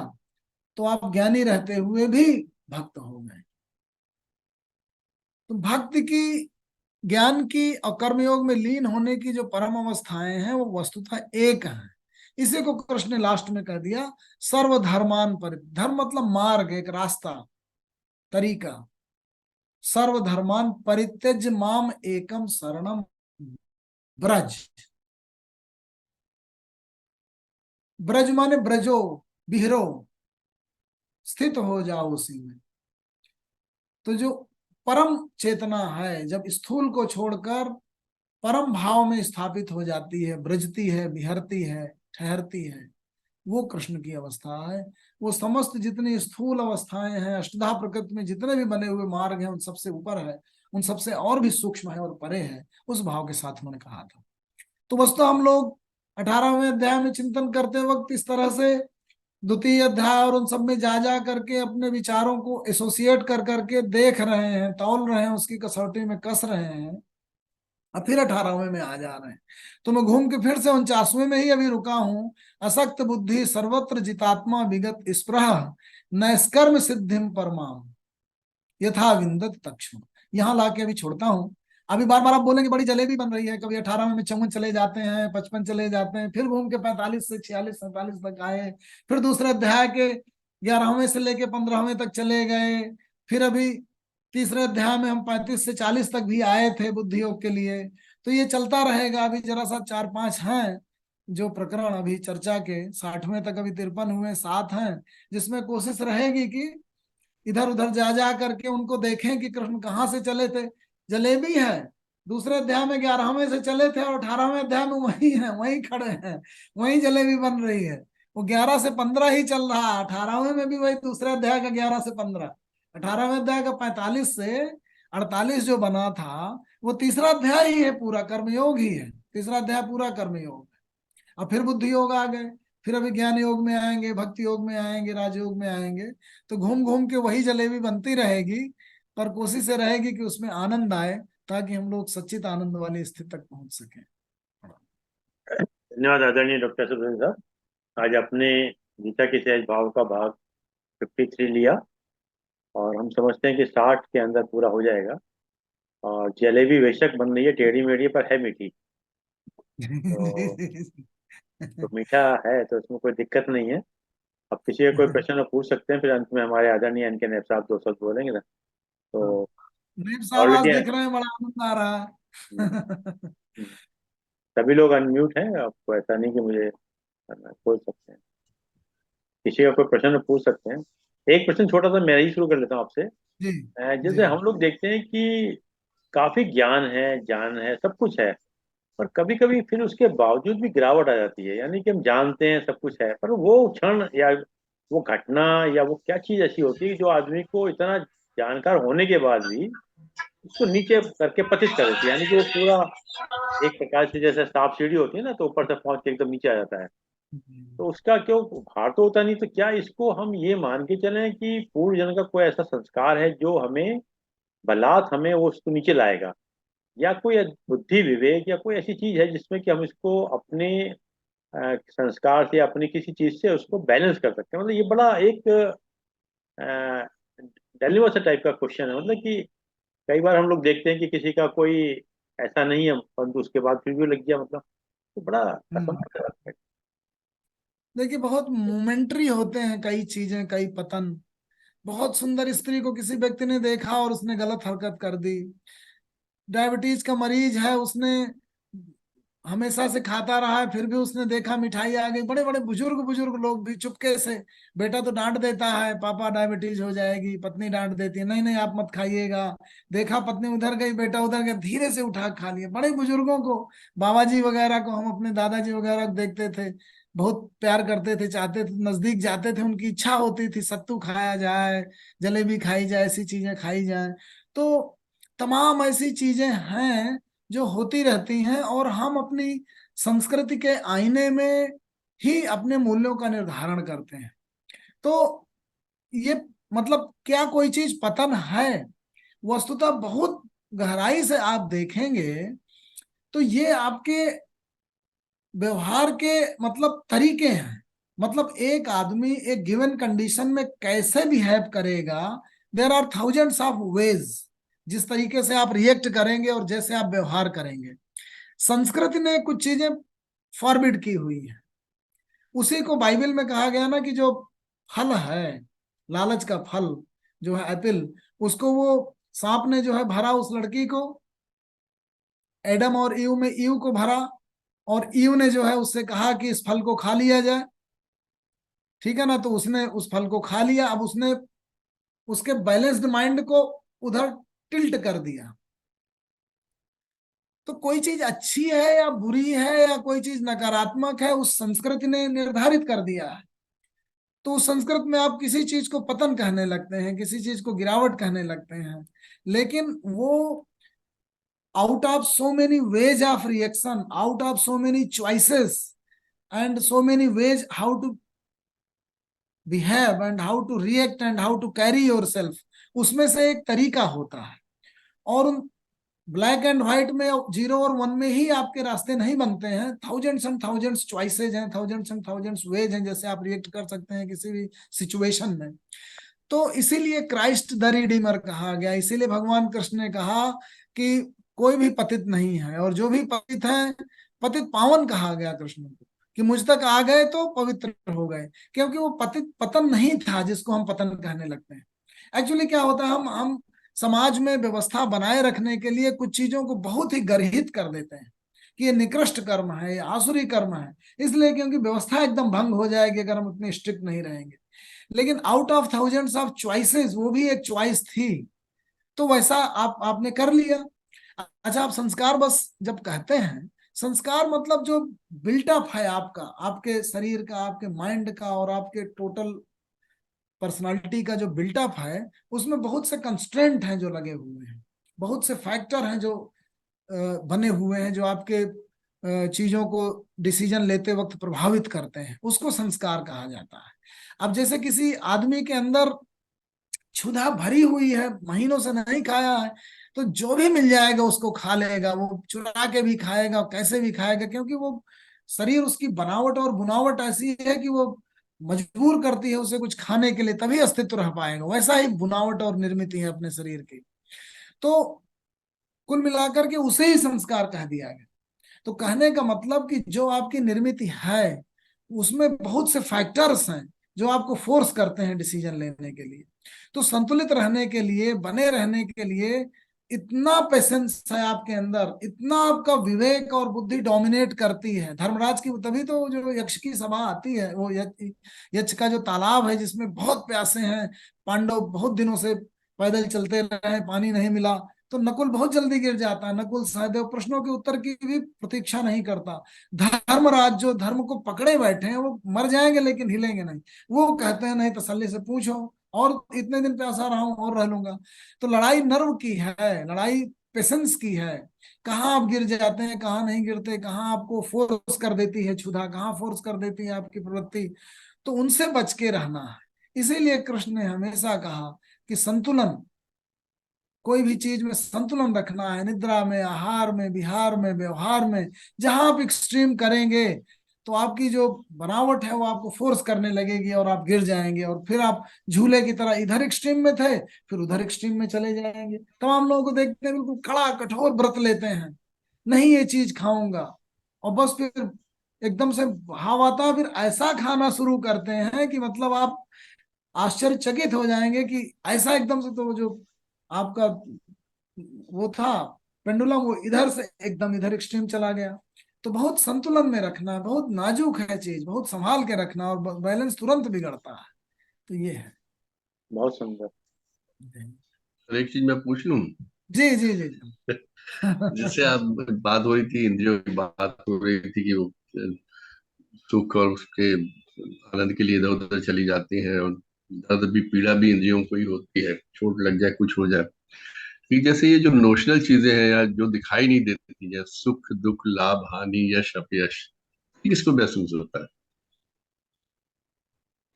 तो आप ज्ञानी रहते हुए भी भक्त हो गए। तो भक्ति की, ज्ञान की और कर्मयोग में लीन होने की जो परम अवस्थाएं हैं, वो वस्तुतः एक है। इसी को कृष्ण ने लास्ट में कह दिया, सर्वधर्मान पर। धर्म मतलब मार्ग, एक रास्ता, तरीका। सर्वधर्मान परित्यज्य माम एकम शरणम ब्रज। ब्रज माने ब्रजो, बिहरो, स्थित हो जाओ उसी में। तो जो परम चेतना है, जब स्थूल को छोड़कर परम भाव में स्थापित हो जाती है, ब्रजती है, बिहरती है, ठहरती है, वो कृष्ण की अवस्था है। वो समस्त जितनी स्थूल अवस्थाएं हैं, अष्टधा प्रकृति में जितने भी बने हुए मार्ग हैं, उन सबसे ऊपर है, उन सबसे और भी सूक्ष्म है और परे है। उस भाव के साथ उन्होंने कहा था। तो वस्तु हम लोग 18वें अध्याय में चिंतन करते वक्त इस तरह से द्वितीय अध्याय और उन सब में जा जा करके अपने विचारों को एसोसिएट कर करके देख रहे हैं, तौल रहे हैं, उसकी कसौटी में कस रहे हैं, और फिर 18वें में आ जा रहे हैं। तो मैं घूम के फिर से 49वें में ही अभी रुका हूं। असक्त बुद्धि सर्वत्र जितात्मा विगत स्पृह नैष्कर्म सिद्धिम परमाम यथा विंदत तक्ष्म। यहाँ लाके अभी छोड़ता हूँ। अभी बार बार आप बोलेंगे बड़ी जलेबी बन रही है, कभी 18वें में 54 चले जाते हैं, 55 चले जाते हैं, फिर घूम के 45 से 46 47 तक आए, फिर दूसरे अध्याय के 11वें से लेके 15वें तक चले गए, फिर अभी तीसरे अध्याय में हम 35 से 40 तक भी आए थे बुद्धि योग के लिए। तो ये चलता रहेगा। अभी जरा सा 4-5 हैं जो प्रकरण अभी चर्चा के, 60वें तक अभी 53 हुए, 7 हैं, जिसमें कोशिश रहेगी कि इधर उधर जा जा करके उनको देखें कि कृष्ण कहाँ से चले थे। जलेबी है, दूसरे अध्याय में 11वें से चले थे और 18वें अध्याय में वही है, वही खड़े हैं, वही जलेबी बन रही है। वो 11 से 15 ही चल रहा है। 18वें में भी वही दूसरे अध्याय का 11 से 15, 18वें अध्याय का 45 से 48 जो बना था, वो तीसरा अध्याय ही है, पूरा कर्मयोग ही है। तीसरा अध्याय पूरा कर्मयोग है। और फिर बुद्धि योग आ गए, फिर अभी ज्ञान योग में आएंगे, भक्ति योग में आएंगे, राजयोग में आएंगे। तो घूम घूम के वही जलेबी बनती रहेगी, पर कोशिश ये रहेगी कि उसमें आनंद आए, ताकि हम लोग सच्चित आनंद वाली स्थिति तक पहुंच सकें। धन्यवाद आदरणीय डॉक्टर सुब्रमण्यम साहब। आज अपने गीता के सहज भाव का भाग 53 लिया, और हम समझते हैं कि 60 के अंदर पूरा हो जाएगा। और जलेबी बेशक बन रही है, टेढ़ी मेढ़ी, पर है मीठी। तो, तो मीठा है तो उसमें कोई दिक्कत नहीं है। अब किसी का कोई प्रश्न आप पूछ सकते हैं, फिर अंत में हमारे आदरणीय एन के नेप साहब 2 शब्द बोलेंगे ना। तो नईब साहब आज ऑलरेडी दिख रहे हैं, बड़ा आनंद आ रहा है। सभी लोग अनम्यूट हैं, आपको ऐसा नहीं कि मुझे करना है, बोल सकते हैं। किसी का कोई प्रश्न पूछ सकते हैं। एक प्रश्न छोटा सा मैं ही शुरू कर लेता हूँ आपसे। जी जी। जैसे हम लोग देखते हैं कि काफी ज्ञान है, ज्ञान है, सब कुछ है, पर कभी कभी फिर उसके बावजूद भी गिरावट आ जाती है। यानी कि हम जानते हैं सब कुछ है, पर वो क्षण या वो घटना या वो क्या चीज ऐसी होती है कि जो आदमी को इतना जानकार होने के बाद भी उसको नीचे करके पतित कर देती है, यानी कि वो पूरा एक प्रकार से जैसे सांप सीढ़ी होती है ना, तो ऊपर से पहुंच के एकदम नीचे आ जाता है। तो उसका क्यों भार तो होता नहीं, तो क्या इसको हम ये मान के चलें कि पूर्व जन्म का कोई ऐसा संस्कार है जो हमें बलात् हमें वो उसको नीचे लाएगा, या कोई बुद्धि विवेक या कोई ऐसी चीज है जिसमें कि हम इसको अपने संस्कार से, अपनी किसी चीज से उसको बैलेंस कर सकते हैं? मतलब ये बड़ा एक डेलिवर सा टाइप का क्वेश्चन है। मतलब कि कई बार हम लोग देखते हैं कि किसी का कोई ऐसा नहीं है परंतु उसके बाद फिर भी लग गया, मतलब तो बड़ा कसम हम्म। लगता है। देखिए, बहुत मोमेंटरी होते हैं कई चीजें, कई पतन। बहुत सुंदर स्त्री को किसी व्यक्ति ने देखा और उसने गलत हरकत कर दी। डायबिटीज का मरीज है, उसने हमेशा से खाता रहा है, फिर भी उसने देखा मिठाई आ गई। बड़े बड़े बुजुर्ग बुजुर्ग लोग भी चुपके से, बेटा तो डांट देता है, पापा डायबिटीज हो जाएगी, पत्नी डांट देती है, नहीं नहीं आप मत खाइएगा। देखा पत्नी उधर गई, बेटा उधर गया, धीरे से उठा के खा लिया। बड़े बुजुर्गों को, बाबा जी वगैरह को, हम अपने दादाजी वगैरह को देखते थे, बहुत प्यार करते थे, चाहते थे, नजदीक जाते थे, उनकी इच्छा होती थी सत्तू खाया जाए, जलेबी खाई जाए, ऐसी चीजें खाई जाए। तो तमाम ऐसी चीजें हैं जो होती रहती हैं, और हम अपनी संस्कृति के आईने में ही अपने मूल्यों का निर्धारण करते हैं। तो ये मतलब क्या कोई चीज पतन है? वस्तुतः बहुत गहराई से आप देखेंगे तो ये आपके व्यवहार के मतलब तरीके हैं। मतलब एक आदमी एक गिवन कंडीशन में कैसे बिहेव करेगा, there are thousands of ways जिस तरीके से आप रिएक्ट करेंगे और जैसे आप व्यवहार करेंगे। संस्कृति ने कुछ चीजें फॉरबिड की हुई है। उसी को बाइबल में कहा गया ना कि जो फल है, लालच का फल जो है एप्पल, उसको वो सांप ने जो है भरा उस लड़की को, एडम और ईव में ईव को भरा, और ईव ने जो है उससे कहा कि इस फल को खा लिया जाए। ठीक है ना, तो उसने उस फल को खा लिया। अब उसने उसके बैलेंस्ड माइंड को उधर टिल्ट कर दिया। तो कोई चीज अच्छी है या बुरी है या कोई चीज नकारात्मक है, उस संस्कृति ने निर्धारित कर दिया है। तो उस संस्कृत में आप किसी चीज को पतन कहने लगते हैं, किसी चीज को गिरावट कहने लगते हैं, लेकिन वो out of so many ways of reaction, out of so many choices and so many ways how to behave and how to react and how to carry yourself, उसमें से एक तरीका होता है। और उन ब्लैक एंड व्हाइट में, zero और वन में ही आपके रास्ते नहीं बनते हैं। थाउजेंड्स एंड थाउजेंड्स चॉइसेज हैं, थाउजेंड्स एंड थाउजेंड्स वेज हैं जैसे आप रिएक्ट कर सकते हैं किसी भी सिचुएशन में। तो इसीलिए क्राइस्ट द रिडीमर कहा गया, इसीलिए भगवान कृष्ण ने कहा कि कोई भी पतित नहीं है, और जो भी पतित है, पतित पावन कहा गया कृष्ण को, कि मुझ तक आ गए तो पवित्र हो गए। क्योंकि वो पतित पतन नहीं था जिसको हम पतन कहने लगते हैं। एक्चुअली क्या होता है, हम समाज में व्यवस्था बनाए रखने के लिए कुछ चीजों को बहुत ही गर्हित कर देते हैं कि ये निकृष्ट कर्म है, ये आसुरी कर्म है, इसलिए क्योंकि व्यवस्था एकदम भंग हो जाएगी अगर हम उतने स्ट्रिक्ट नहीं रहेंगे। लेकिन out of thousands of choices वो भी एक चॉइस थी, तो वैसा आपने कर लिया। अच्छा, आप संस्कार बस जब कहते हैं, संस्कार मतलब जो बिल्टअप है आपका, आपके शरीर का, आपके माइंड का, और आपके टोटल पर्सनालिटी का जो बिल्टअप है, उसमें बहुत से कंस्ट्रेंट हैं जो लगे हुए हैं, बहुत से फैक्टर हैं जो बने हुए हैं, जो आपके चीजों को डिसीजन लेते वक्त प्रभावित करते हैं, उसको संस्कार कहा जाता है। अब जैसे किसी आदमी के अंदर क्षुधा भरी हुई है, महीनों से नहीं खाया है, तो जो भी मिल जाएगा उसको खा लेगा, वो चुरा के भी खाएगा, कैसे भी खाएगा, क्योंकि वो शरीर, उसकी बनावट और बुनावट ऐसी है कि वो मजबूर करती है उसे कुछ खाने के लिए, तभी अस्तित्व रह पाएगा। वैसा ही बुनावट और निर्मित है अपने शरीर की। तो कुल मिलाकर के उसे ही संस्कार कह दिया गया। तो कहने का मतलब कि जो आपकी निर्मित है उसमें बहुत से फैक्टर्स हैं जो आपको फोर्स करते हैं डिसीजन लेने के लिए। तो संतुलित रहने के लिए, बने रहने के लिए इतना पेशेंस है आपके अंदर, इतना आपका विवेक और बुद्धि डोमिनेट करती है। धर्मराज की तभी तो जो यक्ष की सभा आती है, वो यक्ष का जो तालाब है जिसमें बहुत प्यासे हैं, पांडव बहुत दिनों से पैदल चलते रहे, पानी नहीं मिला, तो नकुल बहुत जल्दी गिर जाता है। नकुल सहदेव प्रश्नों के उत्तर की भी प्रतीक्षा नहीं करता। धर्मराज जो धर्म को पकड़े बैठे हैं वो मर जाएंगे लेकिन हिलेंगे नहीं। वो कहते हैं नहीं, तसल्ली से पूछो, और इतने दिन प्यासा रहा हूं और रह लूंगा। तो लड़ाई नर्व की है, लड़ाई पेशेंस की है। कहाँ आप गिर जाते हैं, कहाँ नहीं गिरते, कहाँ आपको फोर्स कर देती है क्षुधा, कहाँ फोर्स कर देती है आपकी प्रवृत्ति। तो उनसे बच के रहना है। इसीलिए कृष्ण ने हमेशा कहा कि संतुलन, कोई भी चीज में संतुलन रखना है, निद्रा में, आहार में, विहार में, व्यवहार में। जहां आप एक्सट्रीम करेंगे तो आपकी जो बनावट है वो आपको फोर्स करने लगेगी और आप गिर जाएंगे, और फिर आप झूले की तरह इधर एक्सट्रीम में थे फिर उधर एक्सट्रीम में चले जाएंगे। तमाम लोगों को देखते हैं बिल्कुल कड़ा कठोर व्रत लेते हैं, नहीं ये चीज खाऊंगा, और बस फिर एकदम से भाव आता है, फिर ऐसा खाना शुरू करते हैं कि मतलब आप आश्चर्यचकित हो जाएंगे कि ऐसा एकदम से, तो जो आपका वो था पेंडुलम, वो इधर से एकदम इधर एक्सट्रीम चला गया। तो बहुत संतुलन में रखना, बहुत नाजुक है चीज, बहुत संभाल के रखना, और बैलेंस तुरंत बिगड़ता है। तो ये है। बहुत सुंदर। और एक चीज मैं पूछ लूं। जी जी जी जी। जैसे आप बात हो रही थी, इंद्रियों की बात हो रही थी कि वो सुख और उसके आनंद के लिए इधर उधर चली जाती हैं, और दर्द भी, पीड़ा भी इंद्रियों को ही होती है, चोट लग जाए, कुछ हो जाए। कि जैसे ये जो नोशनल चीजें हैं या जो दिखाई नहीं देती, जैसे सुख दुख, लाभ हानि, यश अपयश, ये किसको महसूस होता है?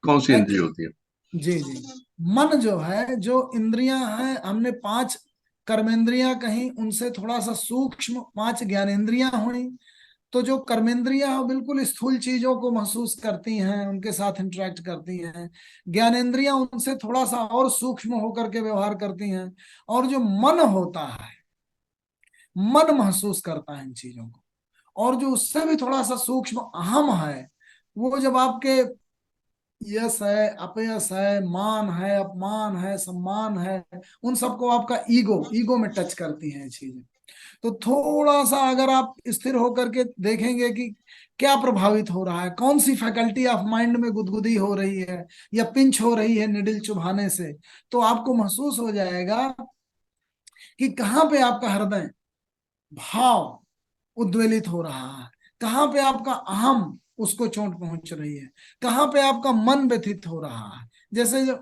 कौन सी इंद्रिय होती है? जी जी। मन जो है, जो इंद्रियां हैं, हमने पांच कर्मेंद्रियां कहीं, उनसे थोड़ा सा सूक्ष्म पांच ज्ञानेंद्रियां हुई। तो जो कर्मेंद्रियां हैं वो बिल्कुल स्थूल चीजों को महसूस करती हैं, उनके साथ इंटरेक्ट करती हैं। ज्ञानेंद्रियां उनसे थोड़ा सा और सूक्ष्म होकर के व्यवहार करती हैं। और जो मन होता है, मन महसूस करता है इन चीजों को। और जो उससे भी थोड़ा सा सूक्ष्म अहम है, वो जब आपके यश है, अपयश है, मान है, अपमान है, सम्मान है, उन सबको आपका ईगो ईगो में टच करती हैं ये चीजें। तो थोड़ा सा अगर आप स्थिर होकर के देखेंगे कि क्या प्रभावित हो रहा है, कौन सी फैकल्टी ऑफ माइंड में गुदगुदी हो रही है या पिंच हो रही है निडिल चुभाने से, तो आपको महसूस हो जाएगा कि कहाँ पे आपका हृदय भाव उद्वेलित हो रहा है, कहाँ पे आपका अहम उसको चोट पहुंच रही है, कहाँ पे आपका मन व्यथित हो रहा है। जैसे जो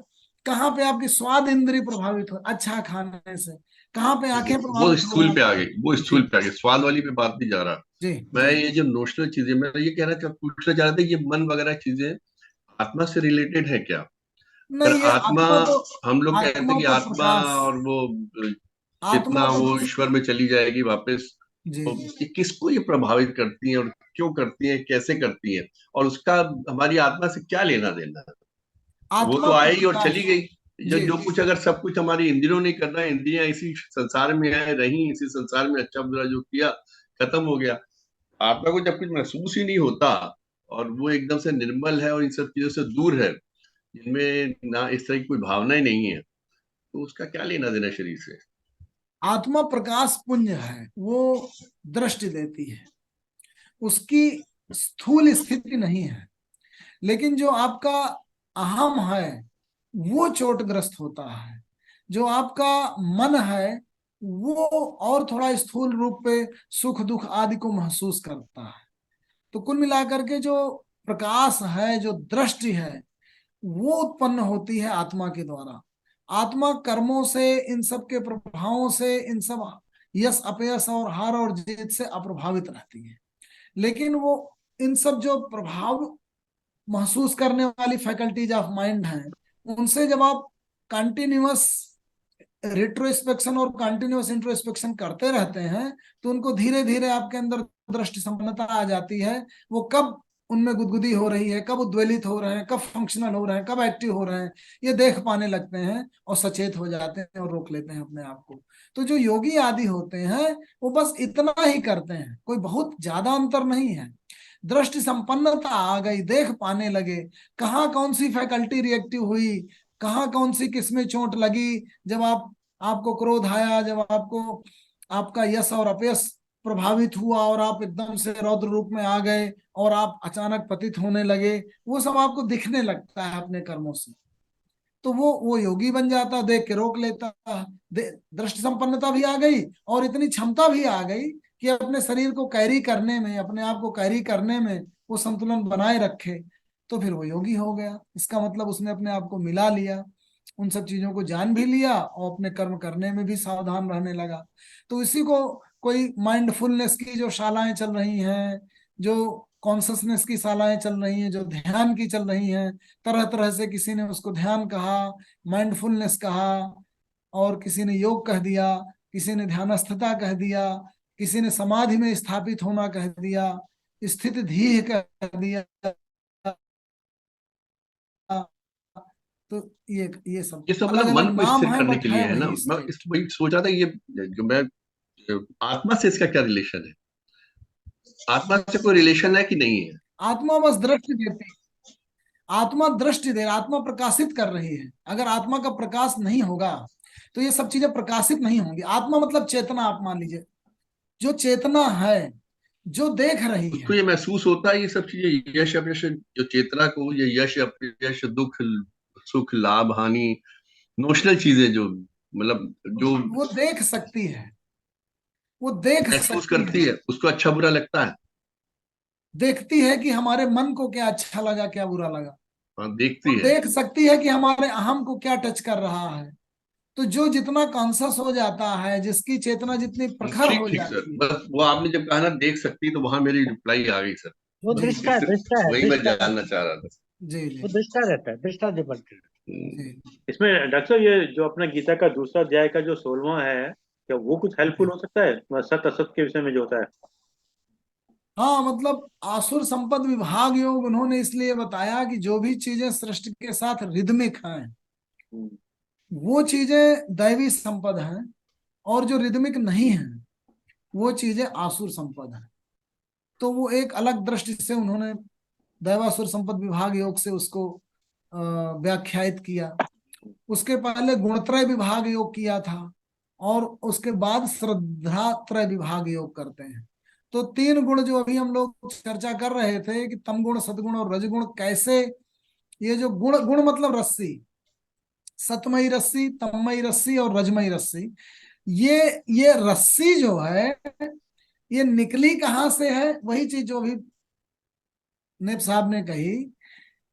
कहाँ पे आपकी स्वाद इंद्रिय प्रभावित हो अच्छा खाने से, कहाँ पे आंखें वो प्रभावित हो स्थूल पे आ रही। गई, वो जी स्थूल पे आ गई, स्वाद वाली पे बात नहीं जा रहा। जी मैं जी। ये जो नोशनल चीजें, मैं ये पूछना चाह रहा था, ये मन वगैरह चीजें आत्मा से रिलेटेड है क्या? पर नहीं, ये आत्मा, आत्मा तो, हम लोग कहते हैं आत्मा कि तो आत्मा प्रकाश, और वो आत्मा चेतना तो वो बस। ईश्वर में चली जाएगी वापस। जी तो जी। ये किसको ये प्रभावित करती हैं, और क्यों करती हैं, कैसे करती हैं, और उसका हमारी आत्मा से क्या लेना देना है? वो आत्मा तो तो आई और चली प्रकाश। गई। जो जी जो कुछ, अगर सब कुछ हमारी इंद्रियों ने करना है, इंद्रियां इसी संसार में है, रही इसी संसार में, अच्छा बुरा जो किया खत्म हो गया। आत्मा को जब कुछ महसूस ही नहीं होता, और वो एकदम से निर्मल है और इन सब चीजों से दूर है, जिनमें ना इस तरह की कोई भावना ही नहीं है, तो उसका क्या लेना देना शरीर से? आत्मा प्रकाश पुंज है, वो दृष्टि देती है, उसकी स्थूल स्थिति नहीं है। लेकिन जो आपका अहम है वो चोटग्रस्त होता है। जो आपका मन है वो और थोड़ा स्थूल रूप पे सुख दुख आदि को महसूस करता है। तो कुल मिलाकर के जो प्रकाश है, जो दृष्टि है, वो उत्पन्न होती है आत्मा के द्वारा। आत्मा कर्मों से, इन सब के प्रभावों से, इन सब यश अपयश और हार और जीत से अप्रभावित रहती है। लेकिन वो इन सब जो प्रभाव महसूस करने वाली फैकल्टीज ऑफ माइंड हैं, उनसे जब आप कंटिन्यूअस रिट्रोस्पेक्शन और कंटिन्यूअस इंट्रोस्पेक्शन करते रहते हैं, तो उनको धीरे धीरे आपके अंदर दृष्टि संपन्नता आ जाती है। वो कब उनमें गुदगुदी हो रही है, कब उद्वेलित हो रहे हैं, कब फंक्शनल हो रहे हैं, कब एक्टिव हो रहे हैं, ये देख पाने लगते हैं और सचेत हो जाते हैं और रोक लेते हैं अपने आप को। तो जो योगी आदि होते हैं वो बस इतना ही करते हैं, कोई बहुत ज्यादा अंतर नहीं है। दृष्टि संपन्नता आ गई, देख पाने लगे कहाँ कौन सी फैकल्टी रिएक्टिव हुई, कहाँ कौन सी किसमें चोट लगी। जब आपको क्रोध आया, जब आपको आपका यश और अपयश प्रभावित हुआ और आप एकदम से रौद्र रूप में आ गए और आप अचानक पतित होने लगे, वो सब आपको दिखने लगता है अपने कर्मों से। तो वो योगी बन जाता, देख के रोक लेता। दृष्टि संपन्नता भी आ गई और इतनी क्षमता भी आ गई कि अपने शरीर को कैरी करने में, अपने आप को कैरी करने में वो संतुलन बनाए रखे। तो फिर वो योगी हो गया, इसका मतलब उसने अपने आप को मिला लिया। उन सब चीजों को जान भी लिया और अपने कर्म करने में भी सावधान रहने लगा। तो इसी को कोई माइंडफुलनेस की जो शालाएं चल रही हैं, जो कॉन्शसनेस की शालाएं चल रही हैं, जो ध्यान की चल रही हैं, तरह तरह से किसी ने उसको ध्यान कहा, माइंडफुलनेस कहा, और किसी ने योग कह दिया, किसी ने ध्यानस्थता कह दिया, किसी ने समाधि में स्थापित होना कह दिया, स्थित धीह कह दिया। तो ये सब ये सब अलग मतलब मन अलग को नाम स्थिर है, करने बट के है लिए है ना। वही मैं स्टेट। इस वही सोच रहा था, ये जो मैं आत्मा से इसका क्या रिलेशन है? आत्मा से कोई रिलेशन है कि नहीं है? आत्मा बस दृष्टि देती, आत्मा दृष्टि दे, आत्मा प्रकाशित कर रही है। अगर आत्मा का प्रकाश नहीं होगा तो ये सब चीजें प्रकाशित नहीं होंगी। आत्मा मतलब चेतना, आप मान लीजिए जो चेतना है, जो देख रही उसको है। ये महसूस होता है, ये सब चीजें, यश अपयश, जो चेतना को ये यश अपयश, दुख सुख, लाभ हानि, नोशनल चीजें जो मतलब जो वो देख सकती है, वो देख महसूस सकती करती है। है, उसको अच्छा बुरा लगता है। देखती है कि हमारे मन को क्या अच्छा लगा, क्या बुरा लगा। हाँ, वो देखती है। देख सकती है कि हमारे अहम को क्या टच कर रहा है। तो जो जितना कॉन्शस हो जाता है, जिसकी चेतना जितनी प्रखर ठीक हो ठीक सर, जाती है। बस वो आपने जब कहा ना देख सकती, तो वहां मेरी रिप्लाई आ गई सर। वो जी बस जी दृष्टा सिर्फ दृष्टा है, वही मैं दृष्टा। जानना चाह रहा था। जी जी वो दृष्टा रहता है, दृष्टा दिपंथ। जी। इसमें डॉक्टर साहब, ये जो अपना गीता का दूसरा अध्याय का जो 16वां है, क्या वो कुछ हेल्पफुल जी। हो सकता है सत असत के विषय में जो होता है? हाँ, मतलब आसुर संपद विभाग योग उन्होंने इसलिए बताया कि जो भी चीजें सृष्टि के साथ रिदमिक हैं, हम्म, वो चीजें दैवी संपद हैं, और जो रिदमिक नहीं है वो चीजें आसुर संपद हैं। तो वो एक अलग दृष्टि से उन्होंने दैवासुर संपद विभाग योग से उसको व्याख्यायित किया। उसके पहले गुणत्रय विभाग योग किया था, और उसके बाद श्रद्धा त्रय विभाग योग करते हैं। तो तीन गुण जो अभी हम लोग चर्चा कर रहे थे कि तम गुण, सदगुण और रजगुण, कैसे ये जो गुण, गुण मतलब रस्सी, सतमई रस्सी, तममई रस्सी और रजमई रस्सी, ये ये रस्सी जो है, ये निकली कहाँ से है? वही चीज जो अभी नेप साहब ने कही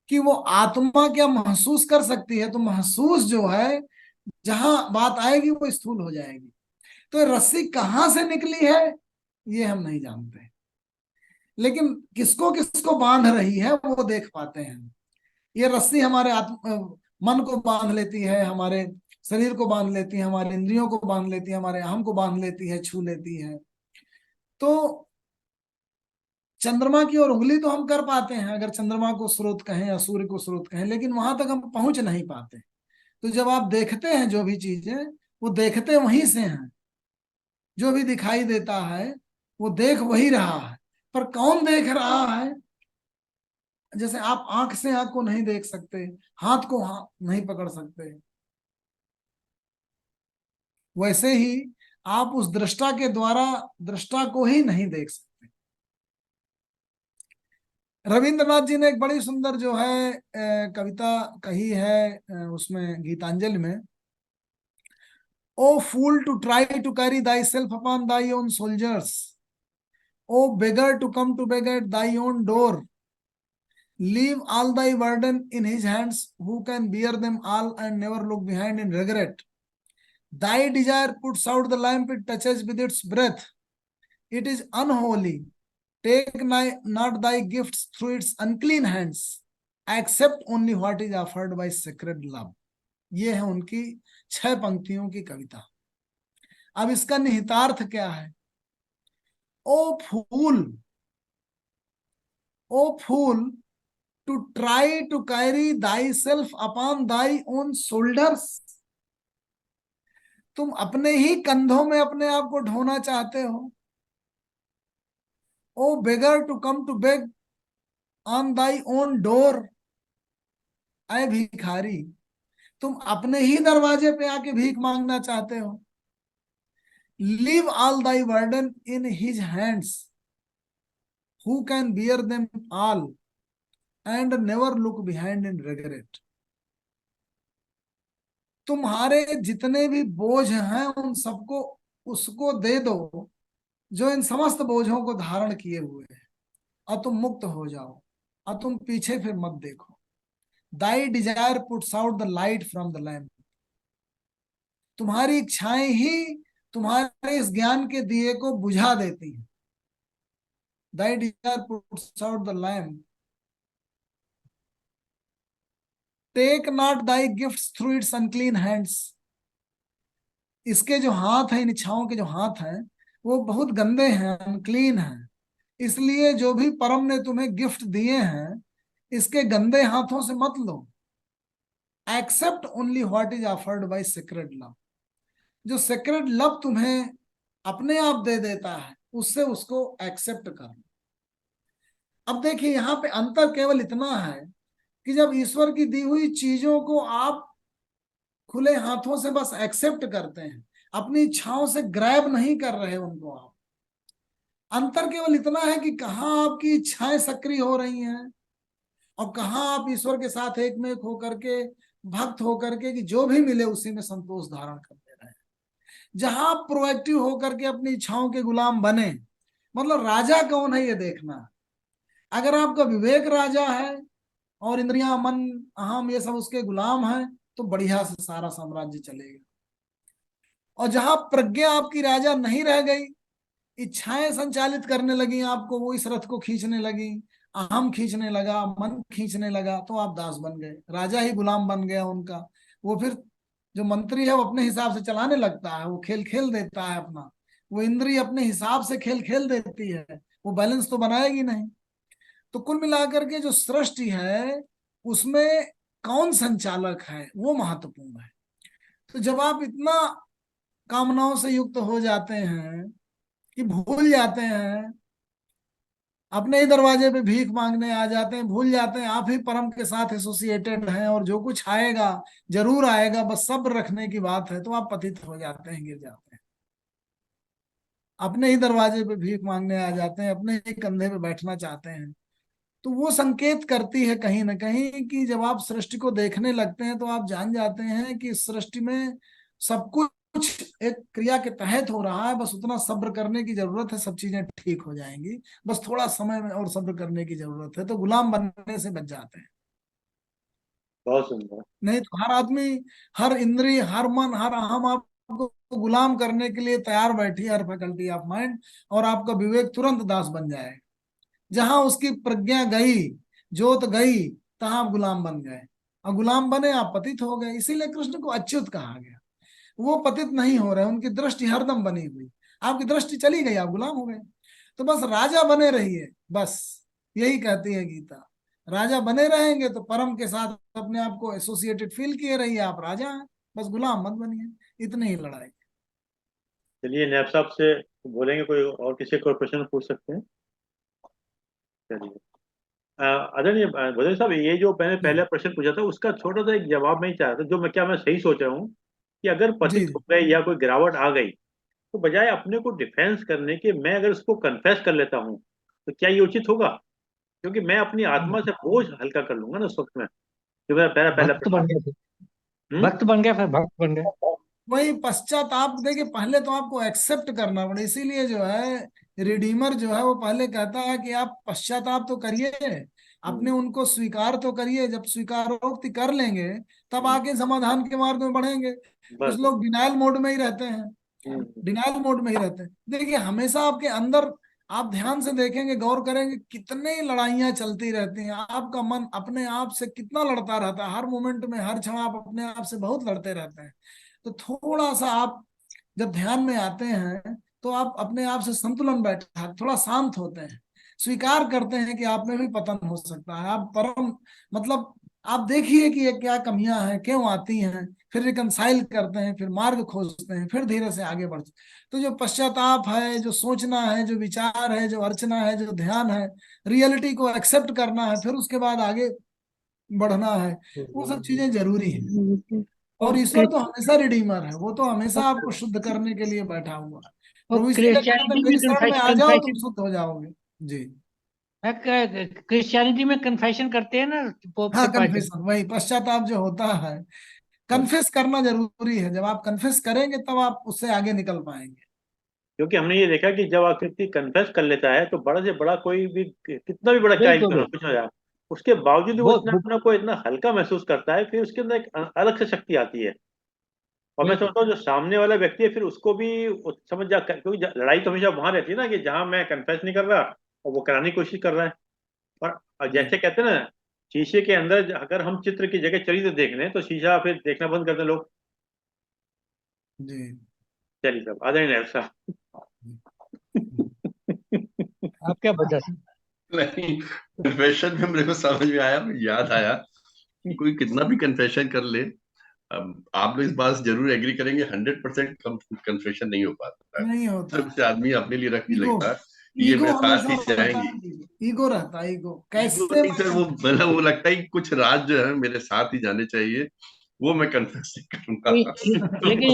कि वो आत्मा क्या महसूस कर सकती है। तो महसूस जो है, जहां बात आएगी वो स्थूल हो जाएगी। तो ये रस्सी कहाँ से निकली है ये हम नहीं जानते, लेकिन किसको किसको बांध रही है वो देख पाते हैं। ये रस्सी हमारे आत्म मन को बांध लेती है, हमारे शरीर को बांध लेती है, हमारे इंद्रियों को बांध लेती है, हमारे अहम को बांध लेती है, छू लेती है। तो चंद्रमा की ओर उंगली तो हम कर पाते हैं, अगर चंद्रमा को स्रोत कहें या सूर्य को स्रोत कहें, लेकिन वहां तक हम पहुंच नहीं पाते। तो जब आप देखते हैं जो भी चीजें, वो देखते वहीं से हैं। जो भी दिखाई देता है वो देख वही रहा है, पर कौन देख रहा है? जैसे आप आंख से आंख को नहीं देख सकते, हाथ को हाथ नहीं पकड़ सकते, वैसे ही आप उस दृष्टा के द्वारा दृष्टा को ही नहीं देख सकते। रविंद्रनाथ जी ने एक बड़ी सुंदर जो है कविता कही है उसमें गीतांजलि में, O fool to try to carry thy self upon thy own shoulders, O beggar to come to beg at thy own door, leave all thy burden in his hands, who can bear them all and never look behind in regret. Thy desire puts out the lamp, it touches with its breath. It is unholy. Take not thy gifts through its unclean hands. Accept only what is offered by sacred love. ये है उनकी 6 पंक्तियों की कविता। अब इसका निहितार्थ क्या है? ओ फूल, ओ फूल, to try to carry thyself upon thy own shoulders. तुम अपने ही कंधों में अपने आप को ढोना चाहते हो। ओ beggar to come to beg on thy own door. ऐ भिखारी, तुम अपने ही दरवाजे पे आके भीख मांगना चाहते हो। Leave all thy burden in his hands, who can bear them all and never look behind in regret. तुम्हारे जितने भी बोझ हैं उन सबको उसको दे दो, जो इन समस्त बोझों को धारण किए हुए है, और तुम मुक्त हो जाओ, और तुम पीछे फिर मत देखो। Thy desire puts out the light from the lamp. तुम्हारी इच्छाएं ही तुम्हारे इस ज्ञान के दिए को बुझा देती हैं। Thy desire puts out the lamp. Take not thy gifts through its unclean hands. इसके जो हाथ हैं, इन इच्छाओं के जो हाथ हैं वो बहुत गंदे हैं, अनक्लीन हैं। इसलिए जो भी परम ने तुम्हें गिफ्ट दिए हैं इसके गंदे हाथों से मत लो। Accept only what is offered by sacred love. जो सेक्रेड लव तुम्हें अपने आप दे देता है उससे उसको एक्सेप्ट कर। अब देखिए यहाँ पे अंतर केवल इतना है कि जब ईश्वर की दी हुई चीजों को आप खुले हाथों से बस एक्सेप्ट करते हैं, अपनी इच्छाओं से ग्रैब नहीं कर रहे उनको आप। अंतर केवल इतना है कि कहाँ आपकी इच्छाएं सक्रिय हो रही हैं और कहाँ आप ईश्वर के साथ एक में एक होकर के, भक्त होकर के कि जो भी मिले उसी में संतोष धारण कर दे रहे हैं। जहां आप प्रोएक्टिव होकर के अपनी इच्छाओं के गुलाम बने, मतलब राजा कौन है ये देखना। अगर आपका विवेक राजा है और इंद्रियां, मन, अहम ये सब उसके गुलाम हैं तो बढ़िया से सारा साम्राज्य चलेगा। और जहां प्रज्ञा आपकी राजा नहीं रह गई, इच्छाएं संचालित करने लगी आपको, वो इस रथ को खींचने लगी, अहम खींचने लगा, मन खींचने लगा, तो आप दास बन गए, राजा ही गुलाम बन गया उनका। वो फिर जो मंत्री है वो अपने हिसाब से चलाने लगता है, वो खेल खेल देता है अपना, वो इंद्रिय अपने हिसाब से खेल खेल देती है, वो बैलेंस तो बनाएगी नहीं। तो कुल मिलाकर के जो सृष्टि है उसमें कौन संचालक है वो महत्वपूर्ण है। तो जब आप इतना कामनाओं से युक्त हो जाते हैं कि भूल जाते हैं, अपने ही दरवाजे पे भीख मांगने आ जाते हैं, भूल जाते हैं आप ही परम के साथ एसोसिएटेड हैं और जो कुछ आएगा जरूर आएगा, बस सब्र रखने की बात है, तो आप पतित हो जाते हैं, गिर जाते हैं, अपने ही दरवाजे पे भीख मांगने आ जाते हैं, अपने ही कंधे पे बैठना चाहते हैं। तो वो संकेत करती है कहीं ना कहीं कि जब आप सृष्टि को देखने लगते हैं तो आप जान जाते हैं कि इस सृष्टि में सब कुछ एक क्रिया के तहत हो रहा है, बस उतना सब्र करने की जरूरत है, सब चीजें ठीक हो जाएंगी, बस थोड़ा समय में और सब्र करने की जरूरत है, तो गुलाम बनने से बच जाते हैं। बहुत सुंदर। नहीं तो हर आदमी, हर इंद्रिय, हर मन, हर अहम आपको गुलाम करने के लिए तैयार बैठी है, हर फैकल्टी ऑफ माइंड, और आपका विवेक तुरंत दास बन जाएगा। जहां उसकी प्रज्ञा गई, जोत गई, तहां आप गुलाम बन गए, और गुलाम बने आप पतित हो गए। इसीलिए कृष्ण को अच्युत कहा गया, वो पतित नहीं हो रहे, उनकी दृष्टि हरदम बनी हुई। आपकी दृष्टि चली गई, आप गुलाम हो गए, तो बस राजा बने रहिए, बस यही कहती है गीता। राजा बने रहेंगे तो परम के साथ अपने आप को एसोसिएटेड फील किए रहिए, आप राजा हैं, बस गुलाम मत बनिए। इतनी ही लड़ाई। चलिए नैब साहब से बोलेंगे, कोई और किसी को प्रश्न पूछ सकते हैं। चलिए आदरणीय भदर साहब, ये जो मैंने पहला प्रश्न पूछा था उसका छोटा सा एक जवाब मैं ही चाह रहा था, जो मैं सही सोच रहा हूँ कि अगर जी पतित हो गए या कोई गिरावट आ गई तो बजाय अपने को डिफेंस करने के मैं अगर उसको कन्फेस कर लेता हूँ तो क्या ये उचित होगा? क्योंकि मैं अपनी आत्मा से बोझ हल्का कर लूंगा ना उस वक्त में, जो मेरा पहला पहला भक्त प्रश्न। बन गया, हम्म? भक्त बन गया, फिर भक्त बन गया। वही पश्चाताप, देखिए पहले तो आपको एक्सेप्ट करना पड़े, इसीलिए जो है रिडीमर जो है वो पहले कहता है कि आप पश्चाताप तो करिए, अपने हम्म, उनको स्वीकार तो करिए, जब स्वीकारोक्ति कर लेंगे तब हम्म, आगे समाधान के मार्ग में बढ़ेंगे। कुछ बस बस। लोग डिनायल मोड में ही रहते हैं, हम्म, डिनायल मोड में ही रहते हैं। देखिए हमेशा आपके अंदर, आप ध्यान से देखेंगे, गौर करेंगे, कितने लड़ाइयां चलती रहती हैं, आपका मन अपने आप से कितना लड़ता रहता है, हर मोमेंट में, हर क्षण आप अपने आप से बहुत लड़ते रहते हैं। तो थोड़ा सा आप जब ध्यान में आते हैं तो आप अपने आप से संतुलन बैठा, थोड़ा शांत होते हैं, स्वीकार करते हैं कि आप में भी पतन हो सकता है। आप परम, मतलब आप देखिए कि ये क्या कमियां हैं, क्यों आती हैं, फिर रिकंसाइल करते हैं, फिर मार्ग खोजते हैं, फिर धीरे से आगे बढ़ते हैं। तो जो पश्चाताप है, जो सोचना है, जो विचार है, जो अर्चना है, जो ध्यान है, रियलिटी को एक्सेप्ट करना है, फिर उसके बाद आगे बढ़ना है, वो सब चीजें जरूरी है। और और ईश्वर तो हमेशा रिडीमर है, वो तो हमेशा आपको शुद्ध करने के लिए बैठा हुआ है। प्रभु इसीलिए कहते हैं क्रिश्चियनिटी में मेरी शरण में आ जाओ तुम शुद्ध हो जाओगे। जी क्रिश्चियनिटी में कन्फेशन करते हैं ना पोप हाँ, के पास कन्फेशन, वही पश्चाताप जो होता है, बस। कन्फेस करना जरूरी है। जब आप कन्फेस करेंगे तब आप उससे आगे निकल पाएंगे। क्योंकि हमने ये देखा कि जब व्यक्ति कन्फेस कर लेता है तो बड़ा से बड़ा कोई भी, कितना भी बड़ा क्राइम बिल्कुल क्यों ना कुछ हो जाए, उसके बावजूद भी वो वो इतना अपने को इतना हल्का महसूस करता है, फिर उसके अंदर एक अलग से शक्ति आती है। और मैं समझता हूँ जो सामने वाला व्यक्ति है फिर उसको भी समझ जा, क्योंकि लड़ाई तो हमेशा वहां रहती है ना कि जहां मैं कन्फेस नहीं कर रहा और वो कराने की कोशिश कर रहा है। और जैसे कहते हैं ना, शीशे के अंदर अगर हम चित्र की जगह चरित्र देख लें तो शीशा फिर देखना बंद कर दें लोग। जी। चलिए साहब, आदरणीय नायब साहब। आप क्या बता सकते? नहीं, कन्फेशन में मेरे को समझ में आया, याद आया कि कोई कितना भी कन्फेशन कर ले, अब आप लोग इस बात से जरूर एग्री करेंगे, 100% कन्फेशन नहीं हो पाता है। नहीं होता। सिर्फ से आदमी अपने लिए रखने ईगो, लगता है कि ये ईगो मेरे साथ हमेशा ही रहता जाएंगी। है। ईगो रहता है, ईगो ईगो कैसे नहीं सर, वो मैं। मतलब वो लगता है कि कुछ राज जो है मेरे साथ ही जाने चाहिए, वो मैं कन्फेस नहीं करूंगा। लेकिन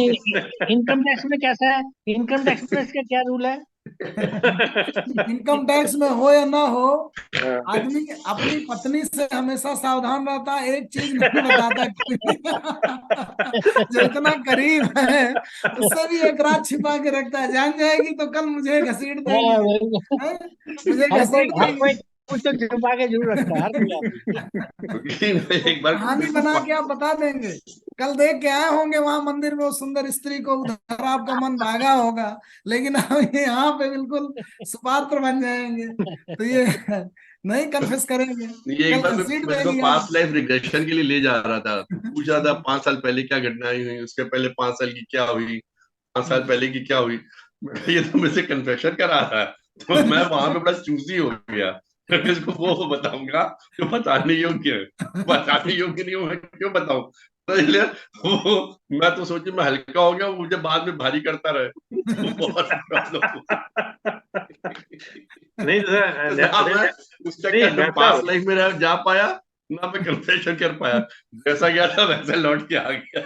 इनकम टैक्स में कैसा है? इनकम टैक्स में इसका क्या रूल है? इनकम टैक्स में हो या ना हो, हाँ। आदमी अपनी पत्नी से हमेशा सावधान रहता है। एक चीज नहीं बताता कोई। जो इतना करीब है उससे भी एक रात छिपा के रखता है। जान जाएगी तो कल मुझे घसीट देगी। हाँ, बिल्कुल। हैं? मुझे घसीट हर कोई देगी। कुछ तो छुपा के जरूर रखता है, हर कोई आदमी। क्योंकि मैं वो एक बार कहानी मेरे को बना के आप बता देंगे। कल देख के आए होंगे वहां मंदिर में वो सुंदर स्त्री को, उधर आपका मन भागा होगा, लेकिन हम यहाँ पे बिल्कुल सुपात्र बन जाएंगे। तो ये नहीं कन्फेस करेंगे, ये एक कल बार घसीट मेरे को देगी पास्ट आप। लाइफ रिग्रेशन के लिए ले जा रहा था, तो पूछ रहा था 5 साल पहले क्या घटनाएं हुई, उसके पहले 5 साल की क्या हुई, 5 साल पहले की क्या हुई। मैं कहा, ये तो मुझसे कन्फेशन करा रहा है। तो मैं वहां पे बड़ा चूजी हो गया। मैं इसको वो बताऊंगा जो बताने योग्य है, बताने योग्य नहीं हो, मैं क्यों बताऊं। तो इसलिए वो, मैं तो सोची मैं हल्का हो गया, वो मुझे बाद में भारी करता रहे। तो बहुत प्रॉब्लम नहीं तो ना मैं उस नहीं चक्कर में नायब पास साहब, लाइफ में जा पाया, ना मैं कन्फेशन कर पाया। जैसा गया था वैसे लौट के आ गया।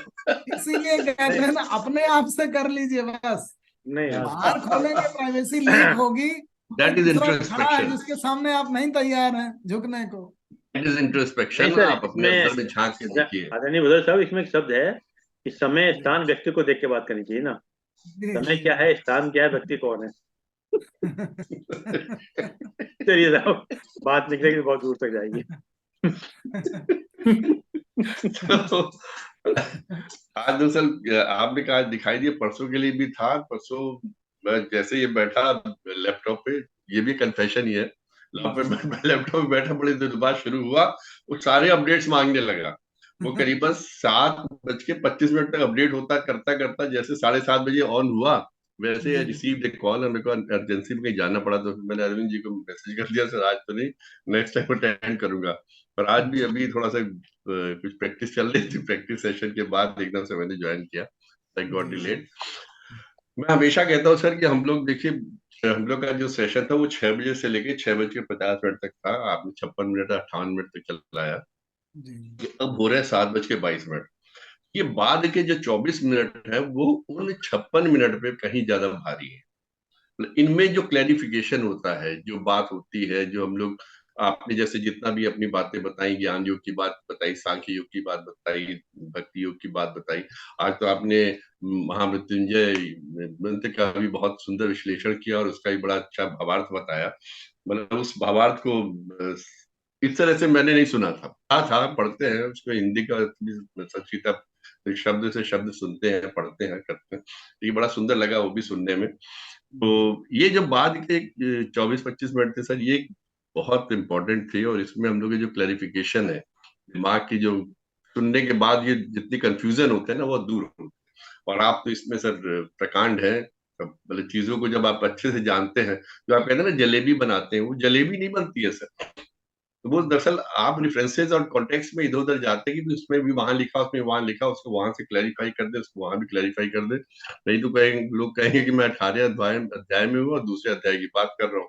इसीलिए कहते नहीं हैं ना, अपने आप से कर लीजिए बस। नहीं हाँ, बाहर खोलेंगे प्राइवेसी लीक होगी। कोई दैट इज दूसरा खड़ा है इंट्रोस्पेक्शन। जिसके सामने आप नहीं तैयार हैं झुकने को। दैट इज नहीं इंट्रोस्पेक्शन। सर, आप अपने इसमें अंदर में झांक के देखिए। आदरणीय बुजुर्ग साहब, इसमें एक शब्द है कि समय स्थान व्यक्ति को देख के बात करनी चाहिए ना। जी समय जी। क्या है, स्थान क्या है, व्यक्ति कौन है। चलिए साहब, बात निकलेगी तो बहुत दूर तक जाएगी। तो आज दरअसल आपने कहा दिखाई दिया, परसों के लिए भी था। परसों मैं जैसे ये बैठा लैपटॉप पे, ये भी कन्फेशन ही है, लैपटॉप पे बैठा, बड़ी देर बाद शुरू हुआ, वो सारे अपडेट्स मांगने लगा। वो करीबन 7:25 तक अपडेट होता करता करता, जैसे 7:30 बजे ऑन हुआ, वैसे रिसीव एक कॉल, मेरे को अर्जेंसी में कहीं जाना पड़ा, तो फिर मैंने अरविंद जी को मैसेज कर दिया, सर आज तो नहीं, नेक्स्ट टाइम अटेंड करूंगा। पर आज भी अभी थोड़ा सा कुछ प्रैक्टिस चल रही थी, प्रैक्टिस सेशन के बाद एकदम से मैंने ज्वाइन किया, आई गॉट डिलेड। मैं हमेशा कहता हूँ सर कि हम लोग देखिए, हम लोग का जो सेशन था वो 6 बजे से लेके 6:50 तक था। आपने 56 मिनट 58 मिनट तक चलाया। जी। ये अब हो रहे हैं 7:22। ये बाद के जो 24 मिनट है वो उन 56 मिनट पे कहीं ज्यादा भारी है। इनमें जो क्लैरिफिकेशन होता है, जो बात होती है, जो हम लोग, आपने जैसे जितना भी अपनी बातें बताई, ज्ञान योग की बात बताई, सांख्य योग की बात बताई, भक्ति योग की बात बताई, आज तो आपने महामृत्युंजय मंत्र का भी बहुत सुंदर विश्लेषण किया और उसका भी बड़ा अच्छा भावार्थ बताया। मतलब उस भावार्थ को अ, इस तरह से मैंने नहीं सुना था। था पढ़ते हैं उसको, हिंदी का संस्कृत शब्द से शब्द सुनते हैं, पढ़ते हैं, करते हैं। ये बड़ा सुंदर लगा वो भी सुनने में। तो ये जो बाद के 24-25 मिनट थे सर, ये बहुत इंपॉर्टेंट थे, और इसमें हम लोग के जो क्लैरिफिकेशन है, दिमाग की जो, सुनने के बाद ये जितनी कंफ्यूजन होते हैं ना वो दूर होते हैं। और आप तो इसमें सर प्रकांड है। मतलब चीजों को जब आप अच्छे से जानते हैं, जो आप कहते हैं ना जलेबी बनाते हैं, वो जलेबी नहीं बनती है सर। तो वो दरअसल आप रेफरेंसेस और कॉन्टेक्स्ट में इधर उधर जाते हैं कि उसमें भी वहां लिखा, उसमें वहां लिखा, उसको वहां से क्लैरिफाई कर दे, उसको वहां भी क्लैरिफाई कर दे। नहीं तो कहेंगे लोग, कहेंगे कि मैं 18 अध्याय में हूँ और दूसरे अध्याय की बात कर रहा हूँ।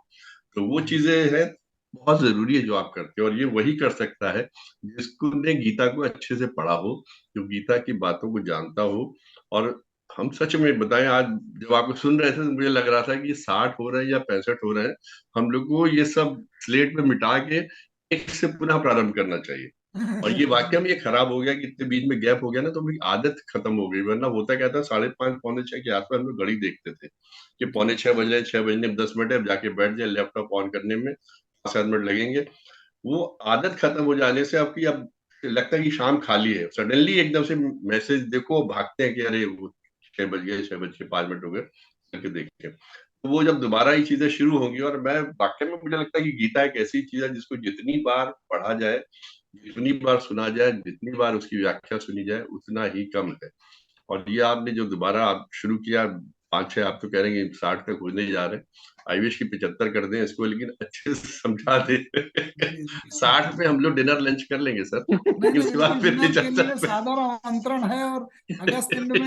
तो वो चीजें हैं, बहुत जरूरी है जो आप करते हो, और ये वही कर सकता है जिसको ने गीता को अच्छे से पढ़ा हो, जो गीता की बातों को जानता हो। और हम सच में बताएं, आज जब आपको सुन रहे थे तो मुझे लग रहा था कि 60 हो रहे हैं या 65 हो रहे हैं, हम लोग को ये सब स्लेट में मिटा के एक से पुनः प्रारंभ करना चाहिए। और ये वाक्य में ये खराब हो गया कि इतने बीच में गैप हो गया ना, तो मेरी आदत खत्म हो गई। वरना होता क्या था, 5:30 पौने 6 के आसपास हम लोग घड़ी देखते थे कि पौने 6 बज रहे, 6 बजने में 10 मिनट है, अब जाके बैठ जाए, लैपटॉप ऑन करने में 5-7 मिनट लगेंगे। वो आदत खत्म हो जाने से आपकी अब लगता है कि शाम खाली है, सडनली एकदम से मैसेज देखो, भागते हैं कि अरे वो 6 बज गए, 6:05 हो गए करके देखते हैं। तो वो जब दोबारा ये चीजें शुरू होंगी, और मैं वाकई में मुझे लगता है कि गीता एक ऐसी चीज है जिसको जितनी बार पढ़ा जाए, जितनी बार सुना जाए, जितनी बार उसकी व्याख्या सुनी जाए, उतना ही कम है। और ये आपने जो दोबारा आप शुरू किया, 5-6 आप तो कह रहे हैं 60 तक होने जा रहे हैं, आई विश की 75 कर दें इसको, लेकिन अच्छे से समझा दे। 60 पे हम लोग डिनर लंच कर लेंगे सर, नहीं लेकिन नहीं, उसके बाद बिल्कुल फिर डिनर के लिए 75 सादर आमंत्रण है, और अगस्त एंड में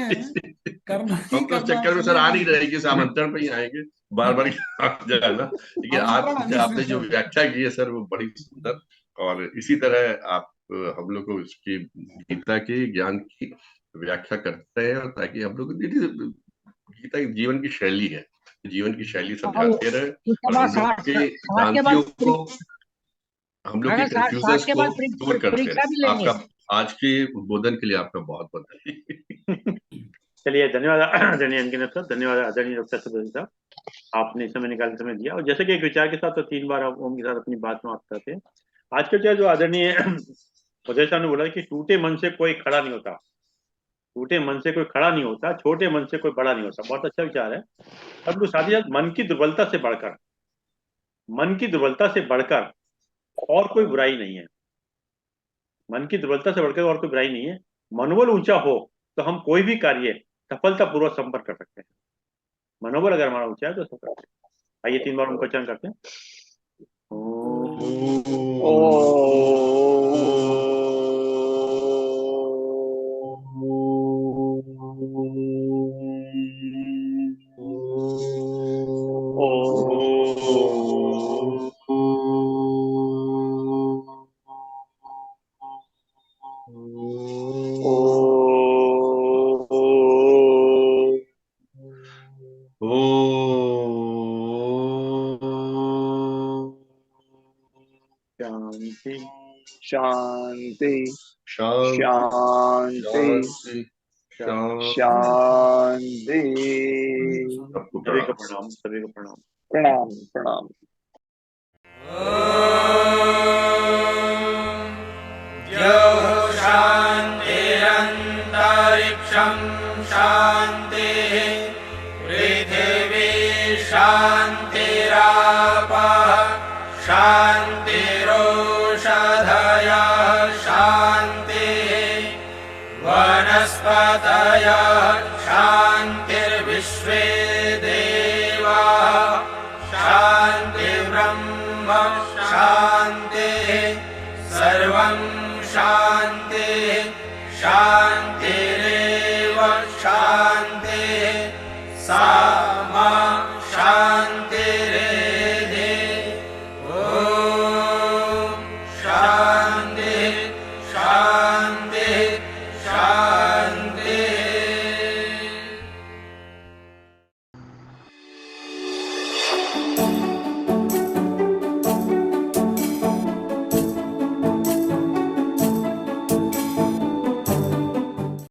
करना ही हम तो उस करना चक्कर में सर है। आ नहीं रहे कि इस आमंत्रण पे ही आएंगे, बार बार जाना। लेकिन आमंत्रण आज आपने जो अनिश्चित है। व्याख्या की है सर, वो बड़ी सुंदर, और इसी तरह आप हम लोग को इसकी गीता की ज्ञान की व्याख्या करते हैं, और ताकि हम लोग गीता एक जीवन की शैली है, जीवन की शैली और समझाते रहे, उसके और बाद हम लोग के 60 के बाद भ्रांतियों को, हम लोग के 60 कंफ्यूजन्स के को बाद दूर करते परीक्षा भी रहे। लेंगे। आपका आज के उद्बोधन के लिए आपका बहुत बहुत धन्यवाद। चलिए, धन्यवाद आदरणीय अंकित सर, धन्यवाद आदरणीय डॉक्टर सदन साहब, आपने समय निकाल के समय दिया। और जैसे कि एक विचार के साथ तो 3 बार आप ओम के साथ अपनी बात समाप्त करते हैं। आज का जो आदरणीय उदय साहब ने बोला कि टूटे मन से कोई खड़ा नहीं होता, टूटे मन से कोई खड़ा नहीं होता, छोटे मन से कोई बड़ा नहीं होता। बहुत अच्छा विचार है। परंतु साथ ही साथ मन की दुर्बलता से बढ़कर, मन की दुर्बलता से बढ़कर और कोई बुराई नहीं है, मन की दुर्बलता से बढ़कर और कोई बुराई नहीं है। मनोबल ऊंचा हो तो हम कोई भी कार्य सफलतापूर्वक संपन्न कर सकते हैं। मनोबल अगर हमारा ऊंचा है तो सफल। आइए 3 बार उनको उच्चारण करते हैं। शांति शांति शांति शांति शांति। शांति। सबको सभी को प्रणाम। प्रणाम, सभी को प्रणाम। प्रणाम प्रणाम। शान्तिरन्तरिक्षं शान्तिः पृथिवी शान्तिरापः शान्तिरोषधयः शान्तिः वनस्पतयः शान्तिर्विश्वे देवाः शान्तिर्ब्रह्म शान्तिः सर्वं शान्तिः शान्तिरेव शान्तिः सा मा